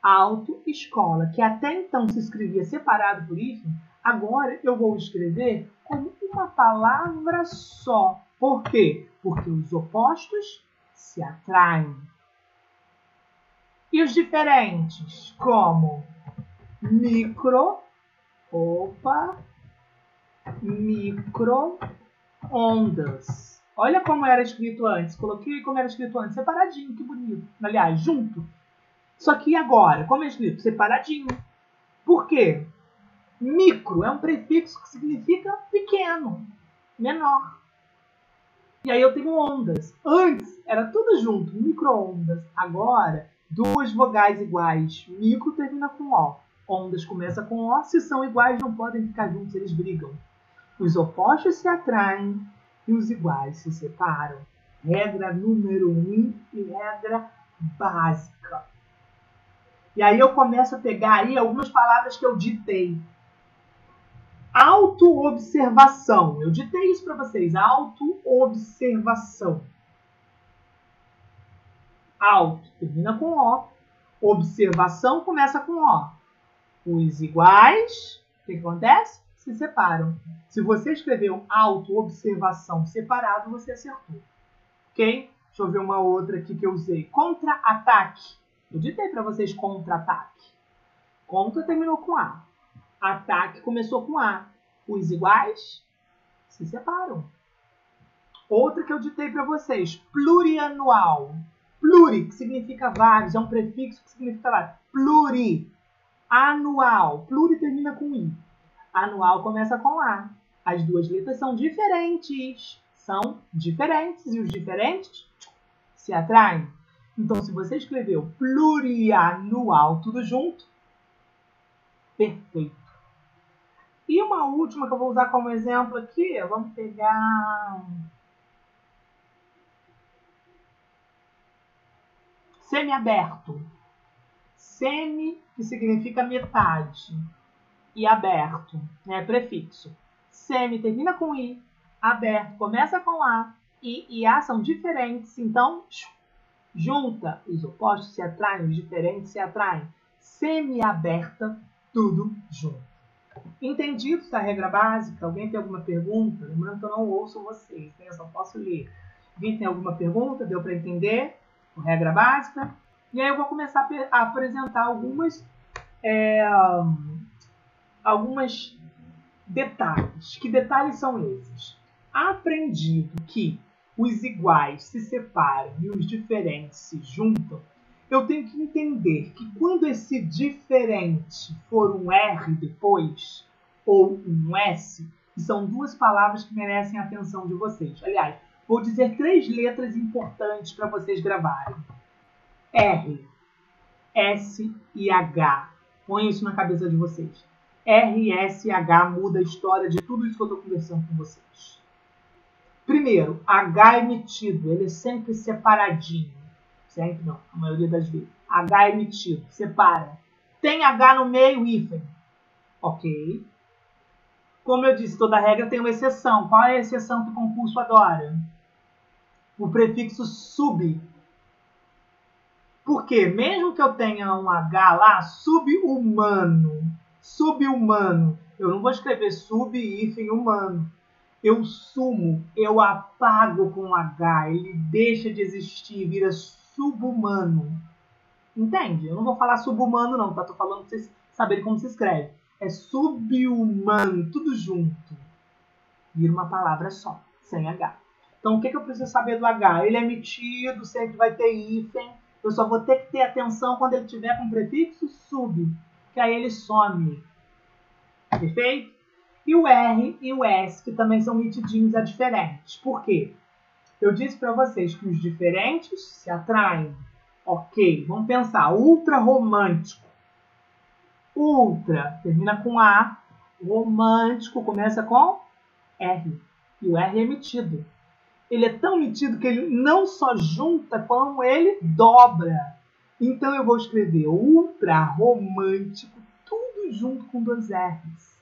Autoescola, que até então se escrevia separado por hífen, agora eu vou escrever como uma palavra só. Por quê? Porque os opostos se atraem. E os diferentes, como micro-ondas. Olha como era escrito antes. Coloquei como era escrito antes. Separadinho, que bonito. Aliás, junto. Só que agora, como é escrito? Separadinho. Por quê? Micro é um prefixo que significa pequeno, menor. E aí eu tenho ondas. Antes era tudo junto, micro-ondas. Agora, duas vogais iguais. Micro termina com O. Ondas começa com O. Se são iguais, não podem ficar juntos, eles brigam. Os opostos se atraem e os iguais se separam. Regra número 1 e regra básica. E aí eu começo a pegar aí algumas palavras que eu ditei. Autoobservação. Eu ditei isso para vocês. Autoobservação. Auto termina com O. Observação começa com O. Os iguais, o que acontece? Se separam. Se você escreveu autoobservação separado, você acertou. Ok? Deixa eu ver uma outra aqui que eu usei. Contra-ataque. Eu ditei para vocês contra-ataque. Contra terminou com A. Ataque começou com A. Os iguais se separam. Outra que eu ditei para vocês, plurianual. Pluri, que significa vários, é um prefixo que significa vários. Pluri, anual. Pluri termina com I. Anual começa com A. As duas letras são diferentes. São diferentes. E os diferentes se atraem. Então, se você escreveu plurianual tudo junto, perfeito. E uma última que eu vou usar como exemplo aqui, vamos pegar semiaberto. Semi, que significa metade, e aberto, né, prefixo. Semi termina com I, aberto começa com A, I e A são diferentes, então junta, os opostos se atraem, os diferentes se atraem. Semi-aberta, tudo junto. Entendido essa regra básica? Alguém tem alguma pergunta? Lembrando que eu não ouço vocês, né? Eu só posso ler. Alguém tem alguma pergunta? Deu para entender? A regra básica? E aí eu vou começar a apresentar algumas detalhes. Que detalhes são esses? Aprendido que os iguais se separam e os diferentes se juntam, eu tenho que entender que quando esse diferente for um R depois, ou um S, que são duas palavras que merecem a atenção de vocês. Aliás, vou dizer 3 letras importantes para vocês gravarem. R, S e H. Põe isso na cabeça de vocês. R, S e H muda a história de tudo isso que eu estou conversando com vocês. Primeiro, H emitido, ele é sempre separadinho. Sempre não, a maioria das vezes. H emitido, separa. Tem H no meio, hífen. Ok. Como eu disse, toda regra tem uma exceção. Qual é a exceção que o concurso adora? O prefixo sub. Porque mesmo que eu tenha um H lá, sub-humano. Sub-humano. Eu não vou escrever sub-hífen humano. Eu sumo, eu apago com H, ele deixa de existir, vira subhumano. Entende? Eu não vou falar subhumano não, tá? Tô falando pra vocês saberem como se escreve. É subhumano, tudo junto. Vira uma palavra só, sem H. Então o que eu preciso saber do H? Ele é emitido, sempre vai ter hífen. Eu só vou ter que ter atenção quando ele tiver com o prefixo sub, que aí ele some. Perfeito? E o R e o S, que também são mitidinhos a diferentes. Por quê? Eu disse para vocês que os diferentes se atraem. Ok, vamos pensar. Ultra romântico. Ultra termina com A. Romântico começa com R. E o R é metido. Ele é tão metido que ele não só junta, como ele dobra. Então eu vou escrever ultra romântico, tudo junto com 2 R's.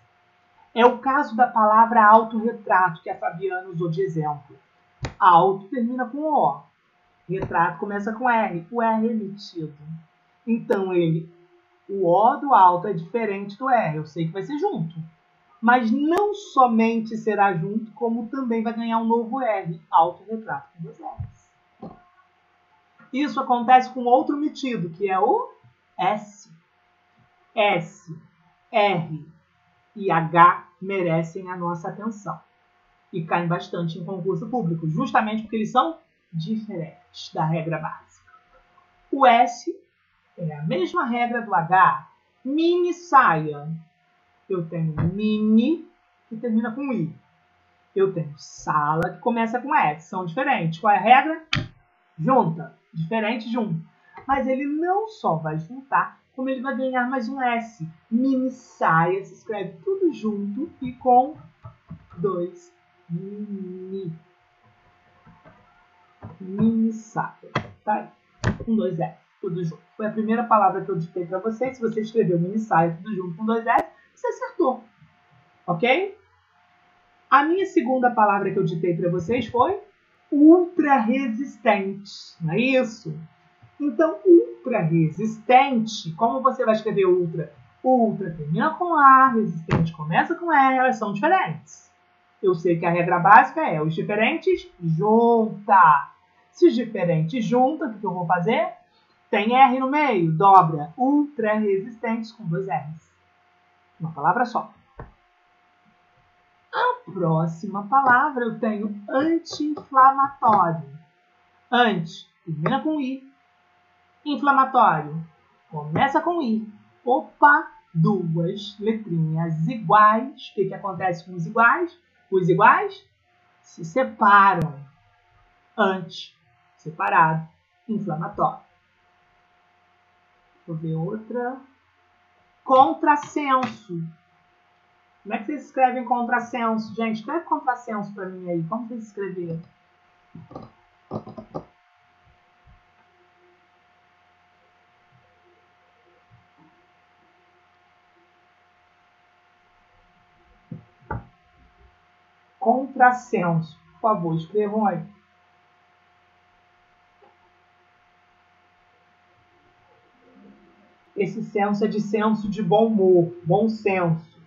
É o caso da palavra autorretrato, que a Fabiana usou de exemplo. Auto termina com O. Retrato começa com R. O R é emitido. Então, o O do auto é diferente do R. Eu sei que vai ser junto. Mas não somente será junto, como também vai ganhar um novo R. Autorretrato com 2 R's. Isso acontece com outro metido, que é o S. S, R e H merecem a nossa atenção e caem bastante em concurso público, justamente porque eles são diferentes da regra básica. O S é a mesma regra do H. Mini saia. Eu tenho mini, que termina com I. Eu tenho sala, que começa com S. São diferentes. Qual é a regra? Junta. Diferente, junto. Mas ele não só vai juntar, como ele vai ganhar mais um S. Mini saia, se escreve tudo junto e com 2 mini. Mini saia. Tá aí. Com 2 S, tudo junto. Foi a primeira palavra que eu ditei para vocês. Se você escreveu mini saia, tudo junto com 2 S, você acertou. Ok? A minha segunda palavra que eu ditei para vocês foi ultra resistente. Não é isso? Então, ultra resistente, como você vai escrever ultra? Ultra termina com A, resistente começa com R, elas são diferentes. Eu sei que a regra básica é os diferentes junta. Se os diferentes juntam, o que eu vou fazer? Tem R no meio, dobra. Ultra resistentes com 2 R's. Uma palavra só. Próxima palavra eu tenho anti-inflamatório. Anti, termina com I. Inflamatório, começa com I. Opa, duas letrinhas iguais. O que acontece com os iguais? Os iguais se separam. Anti, separado, inflamatório. Deixa eu ver outra. Contrassenso. Como é que vocês escrevem contrassenso? Gente, escreve contrassenso para mim aí. Como vocês escreveram? Contrassenso. Por favor, escrevam aí. Esse senso é de senso de bom humor, bom senso.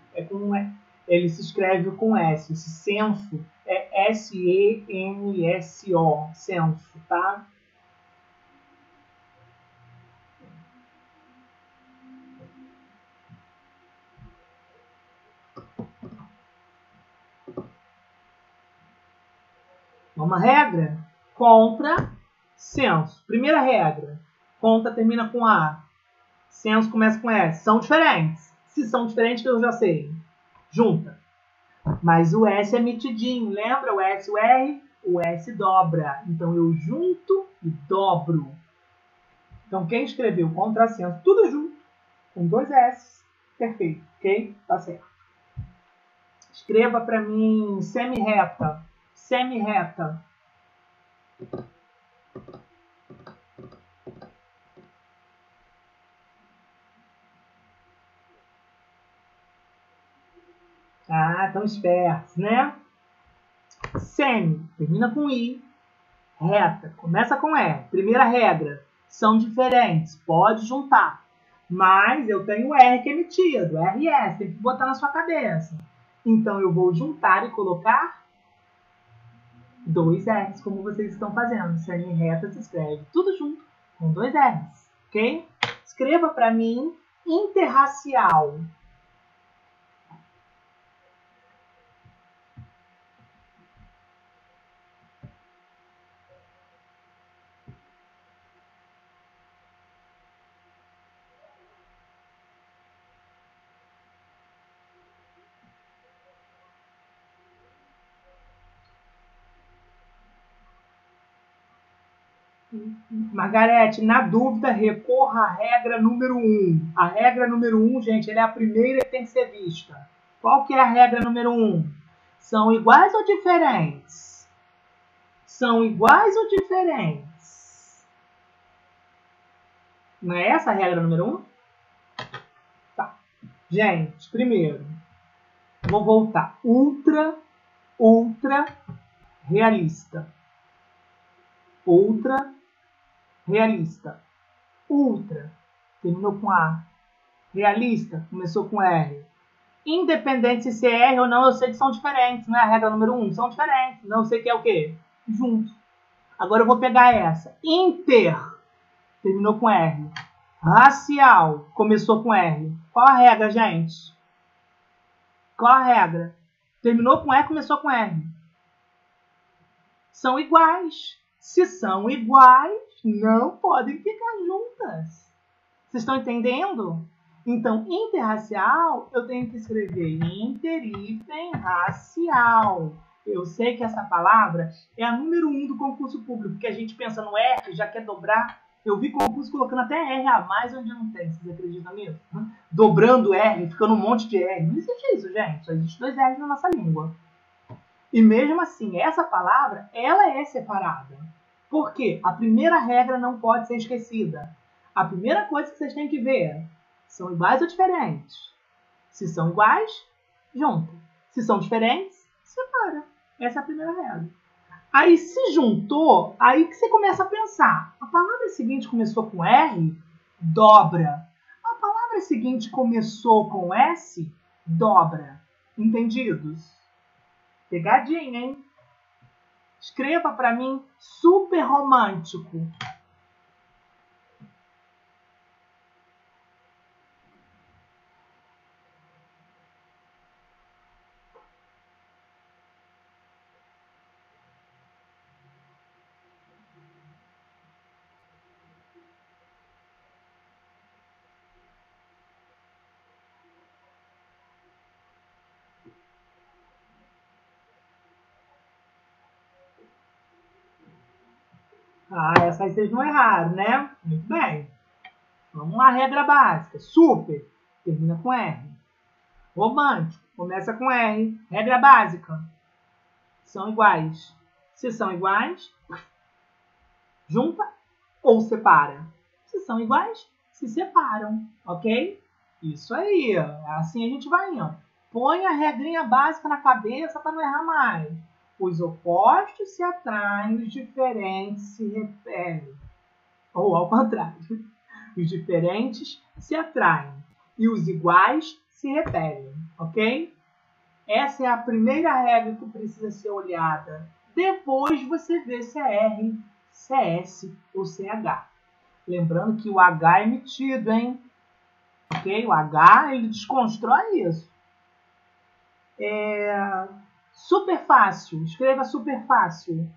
Ele se escreve com S. Esse senso é S-E-N-S-O, senso, tá? Uma regra? Contra, senso. Primeira regra. Contra termina com A. Senso começa com S. São diferentes. Se são diferentes, eu já sei. Junta. Mas o S é mitidinho. Lembra? O S, o R, o S dobra. Então eu junto e dobro. Então quem escreveu contrassenso, tudo junto, com dois S, perfeito. Ok? Tá certo. Escreva para mim semi-reta. Semi-reta. Ah, estão espertos, né? Semi, termina com I. Reta, começa com R. Primeira regra, são diferentes, pode juntar. Mas eu tenho R que é emitido, RS, tem que botar na sua cabeça. Então eu vou juntar e colocar dois R's, como vocês estão fazendo. Semi-reta se escreve tudo junto, com dois R's, ok? Escreva para mim interracial. Margarete, na dúvida, recorra à regra número 1. A regra número 1, gente, ela é a primeira e tem que ser vista. Qual que é a regra número 1? São iguais ou diferentes? São iguais ou diferentes? Não é essa a regra número 1? Tá. Gente, primeiro, vou voltar. Ultra realista. Ultra realista. Ultra, terminou com A. Realista, começou com R. Independente se é R ou não, eu sei que são diferentes. Não é a regra número 1, são diferentes. Não sei que é o quê? Junto. Agora eu vou pegar essa. Inter, terminou com R. Racial, começou com R. Qual a regra, gente? Qual a regra? Terminou com R, começou com R. São iguais. Se são iguais, não podem ficar juntas. Vocês estão entendendo? Então, interracial, eu tenho que escrever interhífen racial. Eu sei que essa palavra é a número 1 do concurso público, porque a gente pensa no R, já quer dobrar. Eu vi concurso colocando até R a mais onde não tem. Vocês acreditam nisso? Dobrando R, ficando um monte de R. Não existe isso, gente. Só existe 2 R's na nossa língua. E mesmo assim, essa palavra, ela é separada. Por quê? A primeira regra não pode ser esquecida. A primeira coisa que vocês têm que ver, são iguais ou diferentes? Se são iguais, junta. Se são diferentes, separa. Essa é a primeira regra. Aí se juntou, aí que você começa a pensar. A palavra seguinte começou com R, dobra. A palavra seguinte começou com S, dobra. Entendidos? Pegadinha, hein? Escreva para mim super romântico. Ah, essa aí vocês não erraram, né? Muito bem. Vamos lá, regra básica. Super, termina com R. Romântico, começa com R. Regra básica. São iguais. Se são iguais, junta ou separa. Se são iguais, se separam, ok? Isso aí, assim a gente vai indo. Põe a regrinha básica na cabeça para não errar mais. Os opostos se atraem, os diferentes se repelem. Ou ao contrário. Os diferentes se atraem e os iguais se repelem, ok? Essa é a primeira regra que precisa ser olhada. Depois você vê se é R, se é S ou se é H. Lembrando que o H é emitido, hein? Ok? O H, ele desconstrói isso. Super fácil. Escreva super fácil.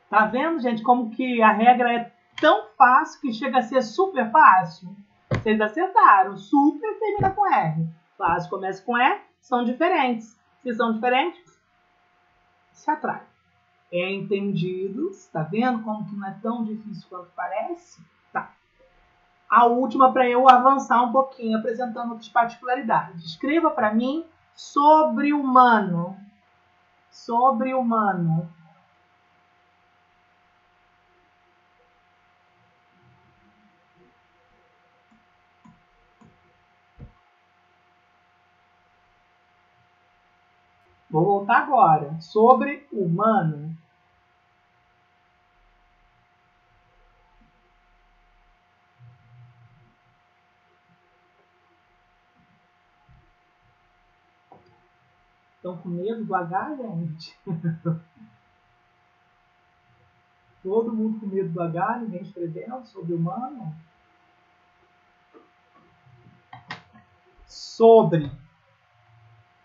Tá vendo, gente, como que a regra é tão fácil que chega a ser super fácil? Vocês acertaram. Super termina com R. Fácil começa com E, são diferentes. Se são diferentes, se atrai. É entendido? Está vendo como que não é tão difícil quanto parece? Tá. A última para eu avançar um pouquinho, apresentando outras particularidades. Escreva para mim sobre-humano. Sobre-humano. Vou voltar agora. Sobre-humano. Estão com medo do H, gente? Todo mundo com medo do H, ninguém escrevendo sobre-humano? Sobre.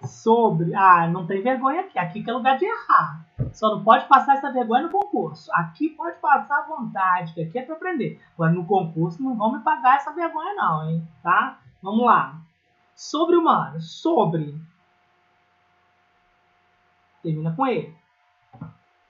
Sobre. Ah, não tem vergonha aqui. Aqui que é lugar de errar. Só não pode passar essa vergonha no concurso. Aqui pode passar à vontade, que aqui é para aprender. Agora no concurso não vão me pagar essa vergonha não, hein? Tá? Vamos lá. Sobre-humano. Sobre. Termina com E.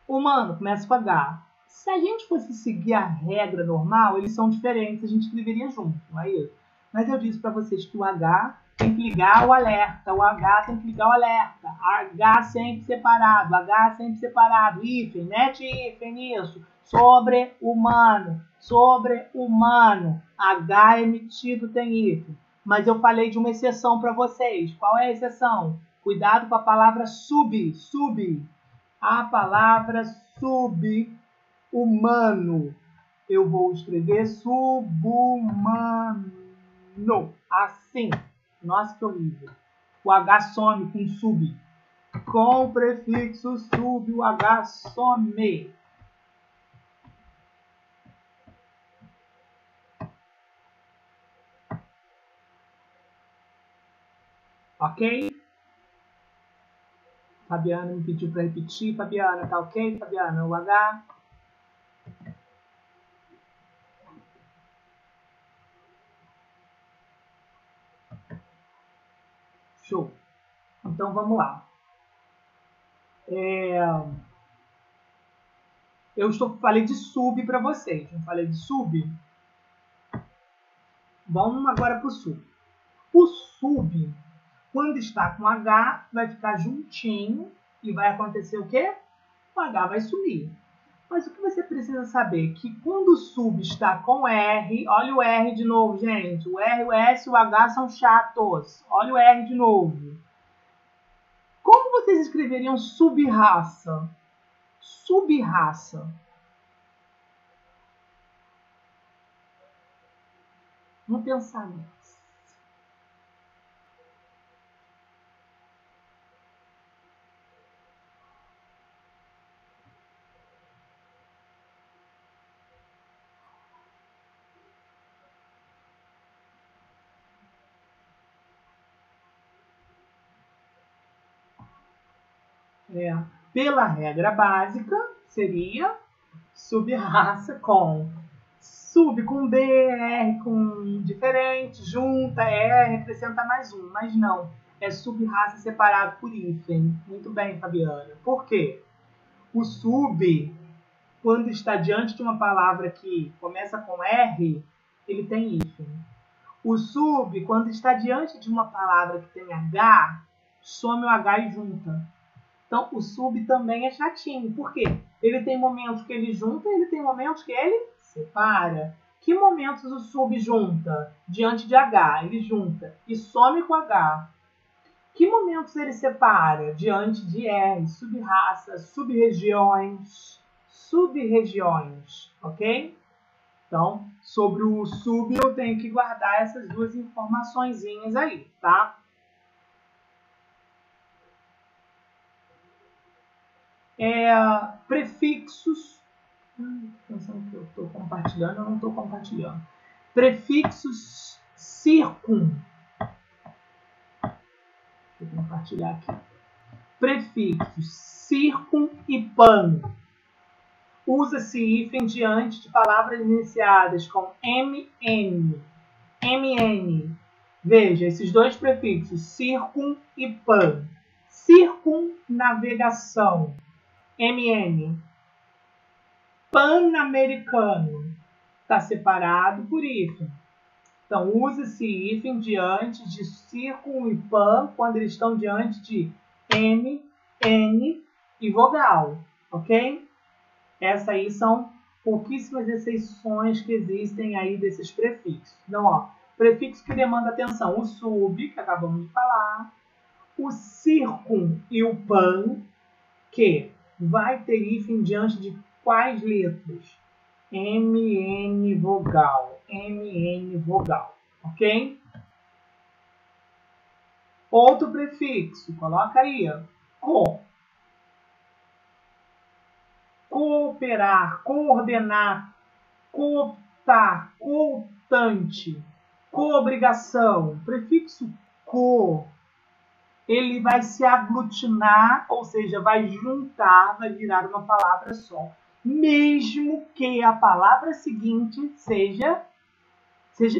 Humano, começa com H. Se a gente fosse seguir a regra normal, eles são diferentes, a gente escreveria junto, não é isso? Mas eu disse para vocês que o H tem que ligar o alerta, o H tem que ligar o alerta, H sempre separado, H sempre separado, hífen, mete hífen nisso, sobre-humano, sobre-humano, H emitido tem hífen. Mas eu falei de uma exceção para vocês. Qual é a exceção? Cuidado com a palavra sub, sub. A palavra sub-humano. Eu vou escrever subhumano. Assim. Nossa, que horrível. O H some com sub. Com o prefixo sub, o H some. Ok? Fabiana me pediu para repetir. Fabiana, tá ok? Fabiana, o H. Show. Então vamos lá. Falei de sub para vocês. Não falei de sub? Vamos agora para o sub. O sub, quando está com H, vai ficar juntinho e vai acontecer o quê? O H vai sumir. Mas o que você precisa saber? Que quando o sub está com R, olha o R de novo, gente. O R, o S e o H são chatos. Olha o R de novo. Como vocês escreveriam sub-raça? Sub-raça. Vamos pensar nisso. Pela regra básica, seria sub-raça com sub com D, R com diferente, junta, R, acrescenta mais um. Mas não, é sub-raça separado por hífen. Muito bem, Fabiana. Por quê? O sub, quando está diante de uma palavra que começa com R, ele tem hífen. O sub, quando está diante de uma palavra que tem H, some o H e junta. Então, o sub também é chatinho. Por quê? Ele tem momentos que ele junta e ele tem momentos que ele separa. Que momentos o sub junta? Diante de H, ele junta e some com H. Que momentos ele separa? Diante de R, sub-raças, sub-regiões, ok? Então, sobre o sub, eu tenho que guardar essas duas informaçõezinhas aí, tá? Prefixos. Pensando que eu estou compartilhando, eu não estou compartilhando. Prefixos circum. Deixa eu compartilhar aqui. Prefixos circum e pan. Usa-se hífen diante de palavras iniciadas com MN. MN. Veja, esses dois prefixos, circum e pan. Circunnavegação. MN. Pan-americano. Está separado por hífen. Então, usa-se hífen diante de circum e pan quando eles estão diante de M, N e vogal. Ok? Essas aí são pouquíssimas exceções que existem aí desses prefixos. Então, ó, prefixo que demanda atenção. O sub, que acabamos de falar. O circum e o pan, que vai ter hífen diante de quais letras? MN vogal. MN vogal. Ok? Outro prefixo. Coloca aí. Ó. Co. Cooperar, coordenar, cooptar, cooptante, coobrigação. Prefixo co, ele vai se aglutinar, ou seja, vai juntar, vai virar uma palavra só. Mesmo que a palavra seguinte seja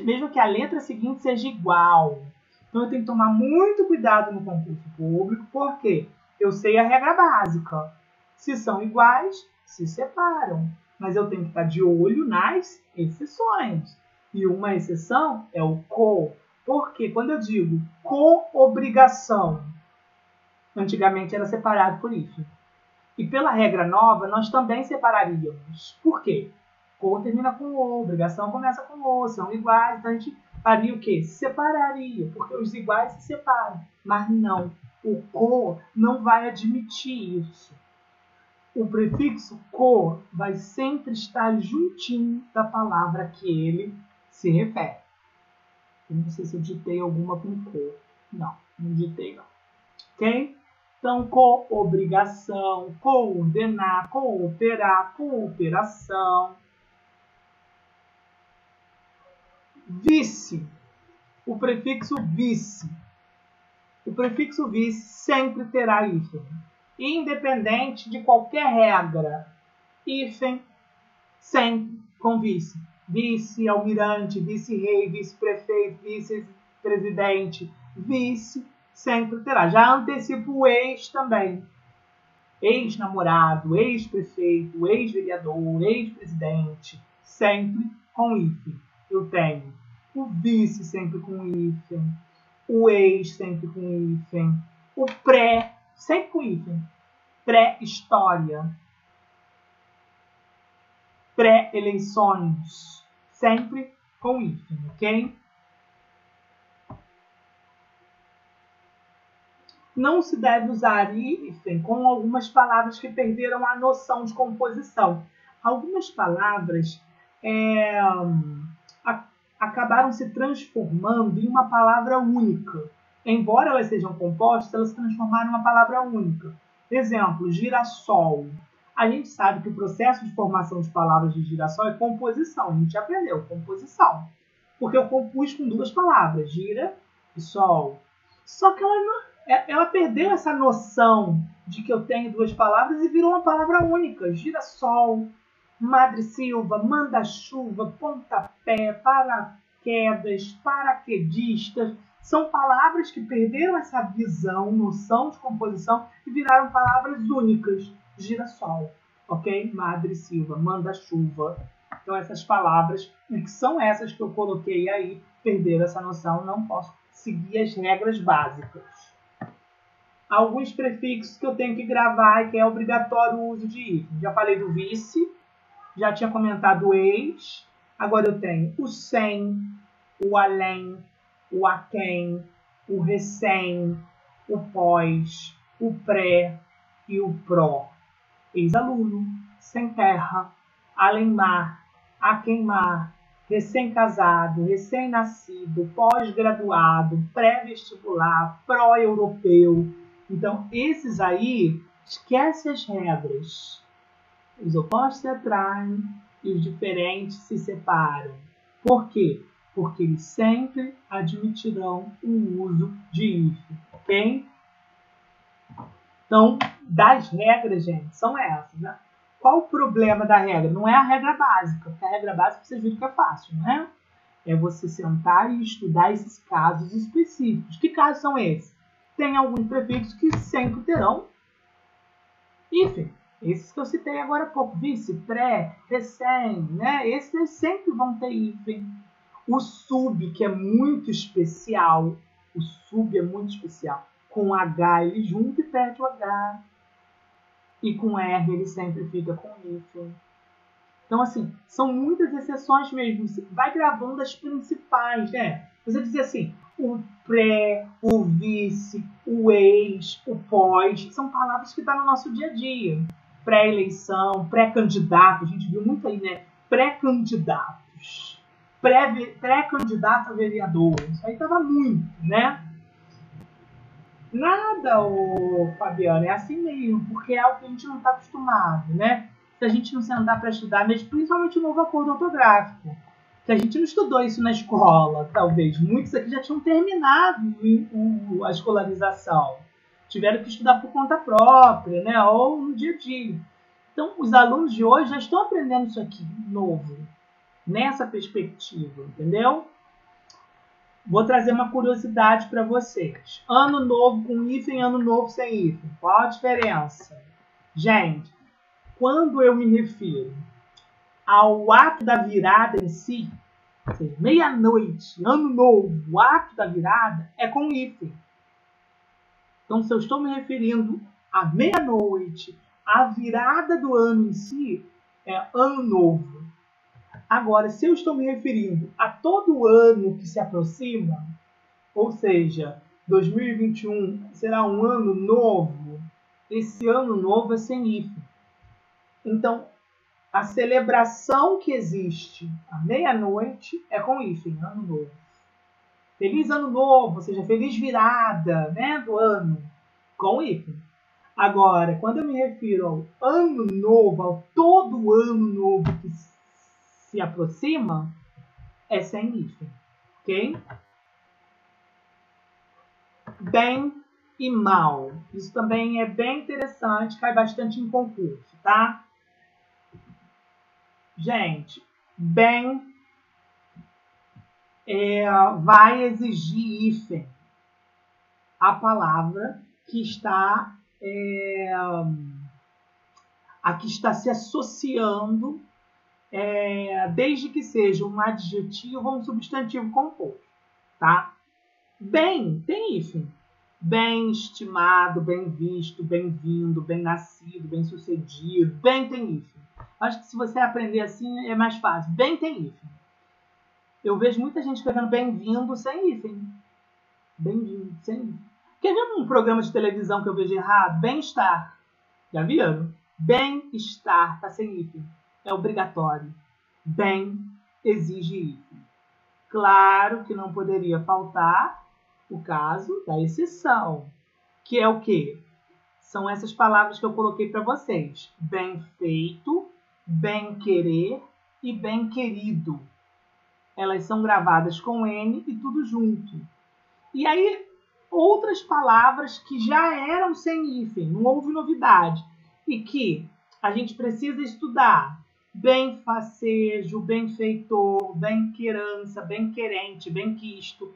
mesmo que a letra seguinte seja igual. Então eu tenho que tomar muito cuidado no concurso público, porque eu sei a regra básica. Se são iguais, se separam. Mas eu tenho que estar de olho nas exceções. E uma exceção é o co. Porque quando eu digo coobrigação, antigamente era separado por hífen. E pela regra nova, nós também separaríamos. Por quê? Co termina com o, obrigação começa com o, são iguais, então a gente faria o quê? Separaria, porque os iguais se separam. Mas não, o co não vai admitir isso. O prefixo co vai sempre estar juntinho da palavra a que ele se refere. Eu não sei se eu ditei alguma com co. Não, não ditei não. Ok? Então, coobrigação, coordenar, cooperar, cooperação. Vice. O prefixo vice. O prefixo vice sempre terá hífen. Independente de qualquer regra. Hífen sempre com vice. Vice-almirante, vice-rei, vice-prefeito, vice-presidente. Vice sempre terá. Já antecipo o ex também. Ex-namorado, ex-prefeito, ex-vereador, ex-presidente. Sempre com hífen. Eu tenho o vice sempre com hífen. O ex sempre com hífen. O pré sempre com hífen. Pré-história. Pré-eleições. Sempre com hífen, ok? Não se deve usar hífen com algumas palavras que perderam a noção de composição. Algumas palavras acabaram se transformando em uma palavra única. Embora elas sejam compostas, elas se transformaram em uma palavra única. Exemplo, girassol. A gente sabe que o processo de formação de palavras de girassol é composição. A gente aprendeu, composição. Porque eu compus com duas palavras, gira e sol. Só que ela perdeu essa noção de que eu tenho duas palavras e virou uma palavra única. Girassol, madressilva, manda-chuva, pontapé, paraquedas, paraquedistas. São palavras que perderam essa visão, noção de composição e viraram palavras únicas. Girassol, ok? Madressilva, manda-chuva. Então essas palavras, e que são essas que eu coloquei aí, perderam essa noção, não posso seguir as regras básicas. Alguns prefixos que eu tenho que gravar e que é obrigatório o uso de hífen. Já falei do vice, já tinha comentado o ex, agora eu tenho o sem, o além, o aquém, o recém, o pós, o pré e o pró. Ex-aluno, sem terra, além-mar, aquém-mar, recém-casado, recém-nascido, pós-graduado, pré-vestibular, pró-europeu. Então, esses aí, esquece as regras. Os opostos se atraem e os diferentes se separam. Por quê? Porque eles sempre admitirão o uso de hífen, ok? Então, das regras, gente, são essas, né? Qual o problema da regra? Não é a regra básica, porque a regra básica vocês viram que é fácil, não é? É você sentar e estudar esses casos específicos. Que casos são esses? Tem alguns prefixos que sempre terão hífen. Esses que eu citei agora há pouco, vice, pré, recém, né? Esses sempre vão ter hífen. O sub, que é muito especial, o sub é muito especial. Com H ele junta e perde o H. E com R ele sempre fica com hífen. Então, assim, são muitas exceções mesmo. Você vai gravando as principais, né? Você dizer assim, o pré, o vice, o ex, o pós, são palavras que estão no nosso dia a dia. Pré-eleição, pré-candidato, a gente viu muito aí, né? Pré-candidatos. Pré-candidato a vereador. Isso aí estava muito, né? Nada, ô Fabiana, é assim mesmo, porque é algo que a gente não está acostumado, né? Se a gente não sentar para estudar, mas principalmente o novo acordo ortográfico, que a gente não estudou isso na escola, talvez. Muitos aqui já tinham terminado a escolarização, tiveram que estudar por conta própria, né? Ou no dia a dia. Então, os alunos de hoje já estão aprendendo isso aqui, novo, nessa perspectiva, entendeu? Vou trazer uma curiosidade para vocês. Ano novo com hífen, ano novo sem hífen. Qual a diferença? Gente, quando eu me refiro ao ato da virada em si, ou seja, meia-noite, ano novo, o ato da virada é com hífen. Então, se eu estou me referindo à meia-noite, à virada do ano em si, é ano novo. Agora, se eu estou me referindo a todo ano que se aproxima, ou seja, 2021 será um ano novo, esse ano novo é sem hífen. Então, a celebração que existe à meia-noite é com hífen, ano novo. Feliz ano novo, ou seja, feliz virada, né, do ano, com hífen. Agora, quando eu me refiro ao ano novo, ao todo ano novo que se aproxima, é sem hífen, ok? Bem e mal. Isso também é bem interessante, cai bastante em concurso, tá? Gente, bem vai exigir hífen a palavra que está a que está se associando, desde que seja um adjetivo ou um substantivo composto, tá? Bem tem hífen. Bem estimado, bem visto, bem-vindo, bem-nascido, bem-sucedido. Bem tem hífen. Acho que se você aprender assim é mais fácil. Bem tem hífen. Eu vejo muita gente escrevendo bem-vindo sem hífen. Bem-vindo sem hífen. Quer ver um programa de televisão que eu vejo errado? Bem-estar. Já viram? Bem-estar está sem hífen. É obrigatório. Bem exige hífen. Claro que não poderia faltar o caso da exceção, que é o quê? São essas palavras que eu coloquei para vocês. Bem feito, bem querer e bem querido. Elas são gravadas com N e tudo junto. E aí, outras palavras que já eram sem hífen, não houve novidade, e que a gente precisa estudar. Benfacejo, benfeitor, benquerança, benquerente, benquisto.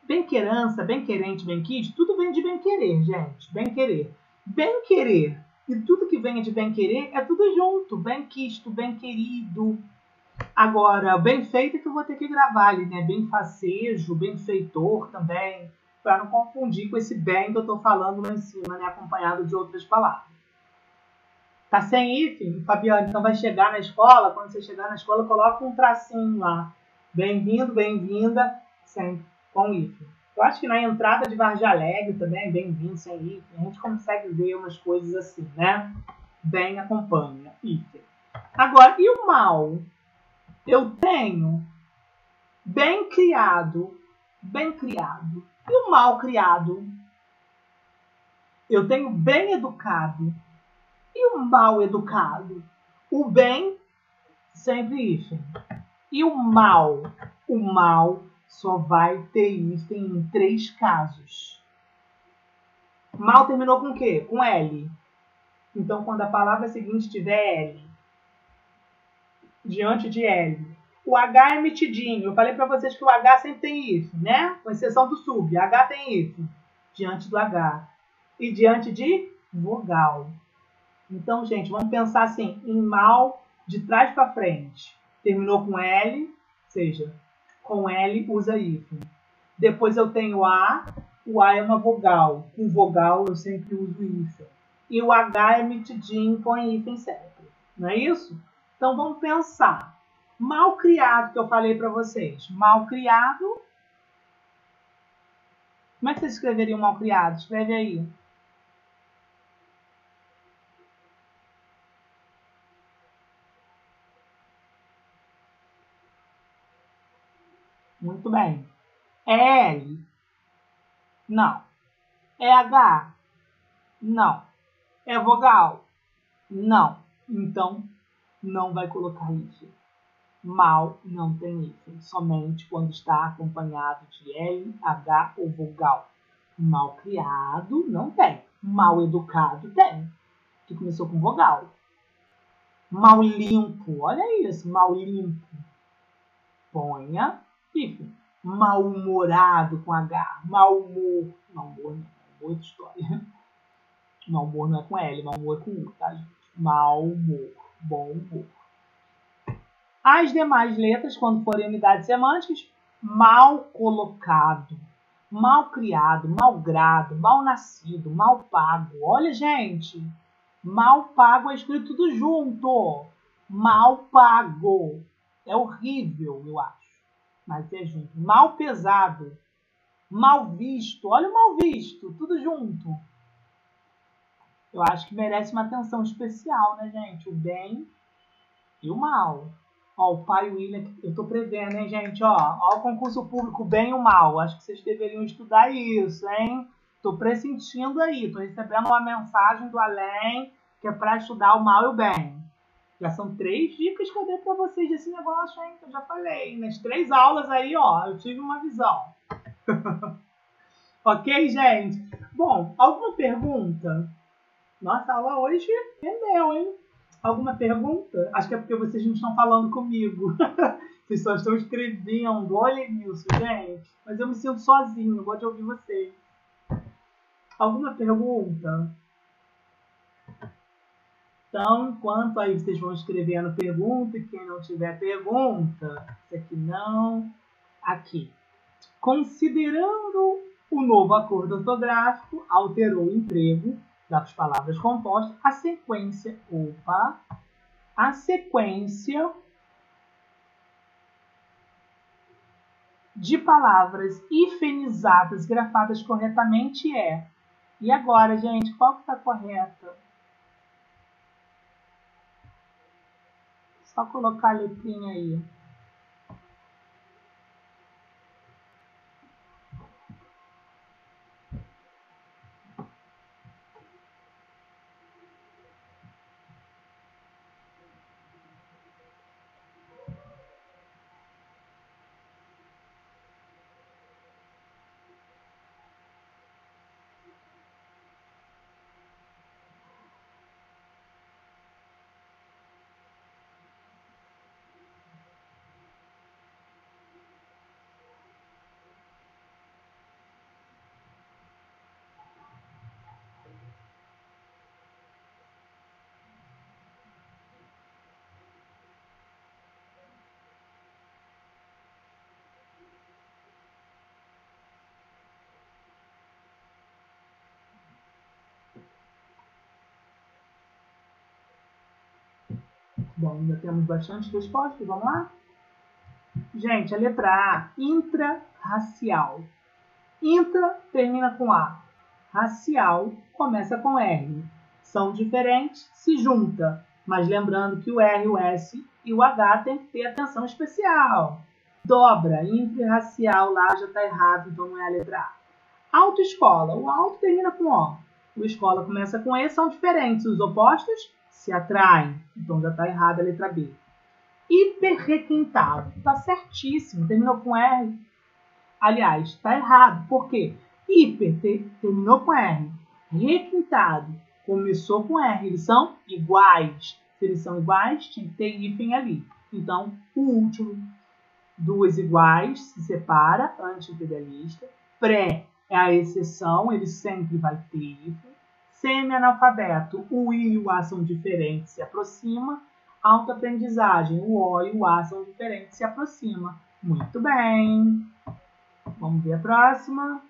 Benquerança, benquerente, benquisto, tudo vem de bem-querer, gente. Bem-querer. Bem-querer e tudo que vem de bem-querer é tudo junto. Benquisto, bem-querido. Agora, bem feito é que eu vou ter que gravar ali, né? Benfacejo, benfeitor também, para não confundir com esse bem que eu estou falando lá em cima, né? Acompanhado de outras palavras. Tá sem hífen, Fabiana? Então vai chegar na escola, quando você chegar na escola, coloca um tracinho lá. Bem-vindo, bem-vinda, sem, com hífen. Eu acho que na entrada de Vargem Alegre também, bem-vindo, sem hífen, a gente consegue ver umas coisas assim, né? Bem acompanha, hífen. Agora, e o mal? Eu tenho bem criado, bem criado. E o mal criado? Eu tenho bem educado. E o mal educado? O bem, sempre hífen. E o mal? O mal só vai ter hífen em 3 casos. Mal terminou com o quê? Com L. Então, quando a palavra seguinte tiver L, diante de L, o H é metidinho. Eu falei para vocês que o H sempre tem hífen, né? Com exceção do sub. H tem hífen. Diante do H. E diante de vogal. Então, gente, vamos pensar assim, em mal de trás para frente. Terminou com L, ou seja, com L usa hífen. Depois eu tenho A, o A é uma vogal. Com vogal eu sempre uso hífen. E o H é metidinho com hífen sempre. Não é isso? Então vamos pensar. Mal criado, que eu falei para vocês. Mal criado. Como é que vocês escreveriam mal criado? Escreve aí. Muito bem. É L? Não. É H? Não. É vogal? Não. Então, não vai colocar hífen. Mal não tem hífen. Somente quando está acompanhado de L, H ou vogal. Mal criado não tem. Mal educado tem. Que começou com vogal. Mal limpo. Olha isso. Mal limpo. Ponha hífen. Mal-humorado com H. Mal-humor. Mal-humor não. Mal-humor é outra história. Mal-humor não é com L. Mal-humor é com U, tá, gente? Mal-humor. Bom humor. As demais letras, quando forem unidades semânticas, mal colocado, mal criado, malgrado, mal nascido, mal pago. Olha, gente, mal pago é escrito tudo junto. Mal pago. É horrível, eu acho. Mas é junto. Mal pesado. Mal visto. Olha o mal visto. Tudo junto. Eu acho que merece uma atenção especial, né, gente? O bem e o mal. Ó, o pai William, eu tô prevendo, hein, gente? Ó o concurso público bem e o mal. Acho que vocês deveriam estudar isso, hein? Tô pressentindo aí. Tô recebendo uma mensagem do além que é para estudar o mal e o bem. Já são 3 dicas que eu dei para vocês desse negócio, hein? Que eu já falei. Nas 3 aulas aí, ó, eu tive uma visão. Ok, gente? Bom, alguma pergunta? Nossa, a aula hoje rendeu, hein? Alguma pergunta? Acho que é porque vocês não estão falando comigo. Vocês só estão escrevendo. Olha isso, gente. Mas eu me sinto sozinho. Eu gosto de ouvir vocês. Alguma pergunta? Então, enquanto aí vocês vão escrevendo pergunta, e quem não tiver pergunta, isso aqui não, aqui. Considerando o novo acordo ortográfico, alterou o emprego das palavras compostas, a sequência de palavras hifenizadas grafadas corretamente é. E agora, gente, qual que está correta? Só colocar a letrinha aí. Bom, ainda temos bastante respostas, vamos lá? Gente, a letra A, intrarracial. Intra termina com A. Racial começa com R. São diferentes, se junta. Mas lembrando que o R, o S e o H tem que ter atenção especial. Dobra, intrarracial, lá já está errado, então não é a letra A. Autoescola, o auto termina com O. O escola começa com E, são diferentes. Os opostos se atraem, então já está errada a letra B. Hiperrequintado, está certíssimo, terminou com R. Aliás, está errado, por quê? Hiper terminou com R. Requintado começou com R. Eles são iguais. Se eles são iguais, tinha que ter hífen ali. Então, o último, duas iguais, se separa, anti-imperialista. Pré é a exceção, ele sempre vai ter hífen. Semi-analfabeto, o I e o A são diferentes, se aproxima. Autoaprendizagem, o O e o A são diferentes, se aproxima. Muito bem. Vamos ver a próxima.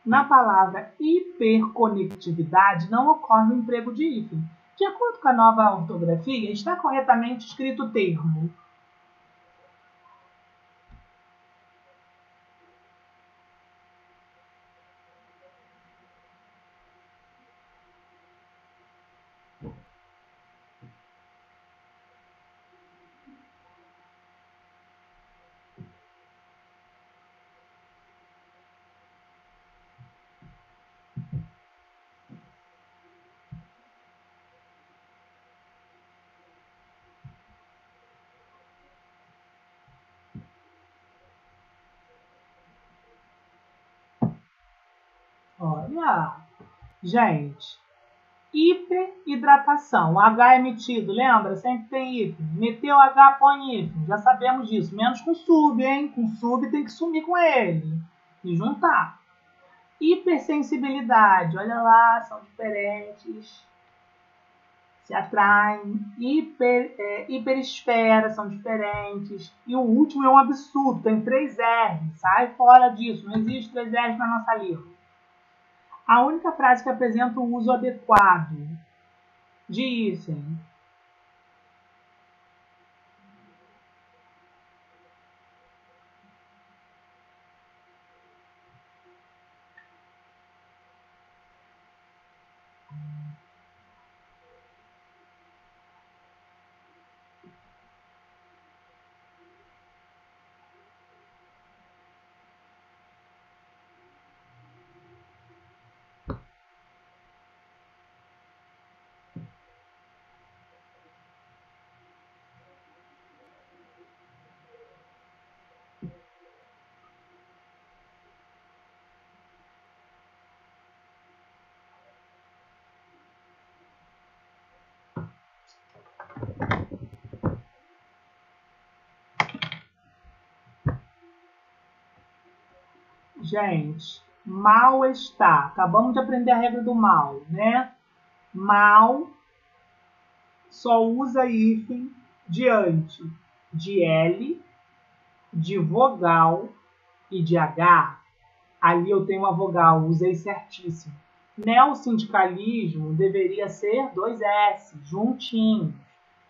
Na palavra hiperconectividade não ocorre o emprego de hífen. De acordo com a nova ortografia, está corretamente escrito o termo. Olha, gente, hiperidratação. O H é metido, lembra? Sempre tem hífen. Meteu H, põe hífen. Já sabemos disso. Menos com sub, hein? Com sub tem que sumir com ele e juntar. Hipersensibilidade. Olha lá, são diferentes. Se atraem. Hiperesfera, são diferentes. E o último é um absurdo. Tem 3 R. Sai fora disso. Não existe 3 R na nossa língua. A única frase que apresenta o uso adequado de hífen. Gente, mal-estar. Acabamos de aprender a regra do mal, né? Mal só usa hífen diante de L, de vogal e de H. Ali eu tenho uma vogal, usei certíssimo. Neossindicalismo deveria ser 2 S, juntinhos.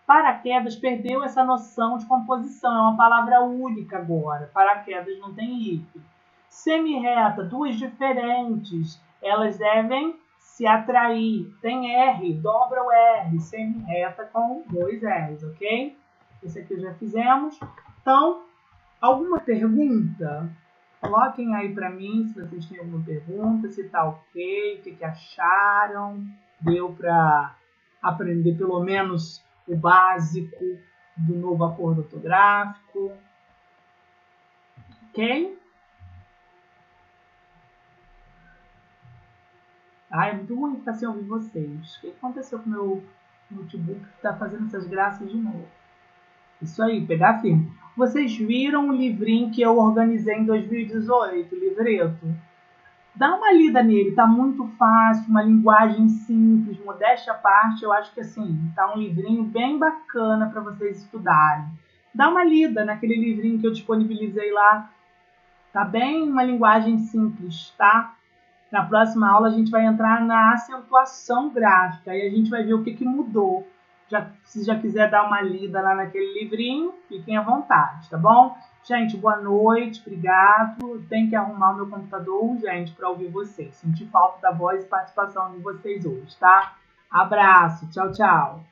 Paraquedas perdeu essa noção de composição, é uma palavra única agora. Paraquedas não tem hífen. Semi-reta, duas diferentes, elas devem se atrair. Tem R, dobra o R, semi-reta com 2 R's, ok? Esse aqui já fizemos. Então, alguma pergunta? Coloquem aí para mim se vocês têm alguma pergunta, se tá ok, o que acharam. Deu para aprender pelo menos o básico do novo acordo ortográfico. Ok? Ai, é muito ruim ficar sem ouvir vocês. O que aconteceu com o meu notebook que está fazendo essas graças de novo? Isso aí, pegar firme. Vocês viram o livrinho que eu organizei em 2018, o livreto? Dá uma lida nele, tá muito fácil, uma linguagem simples, modéstia à parte. Eu acho que assim, tá um livrinho bem bacana para vocês estudarem. Dá uma lida naquele livrinho que eu disponibilizei lá. Tá bem uma linguagem simples, tá? Na próxima aula a gente vai entrar na acentuação gráfica e a gente vai ver o que mudou. Se já quiser dar uma lida lá naquele livrinho, fiquem à vontade, tá bom? Gente, boa noite, obrigado. Tenho que arrumar o meu computador urgente para ouvir vocês. Senti falta da voz e participação de vocês hoje, tá? Abraço, tchau, tchau.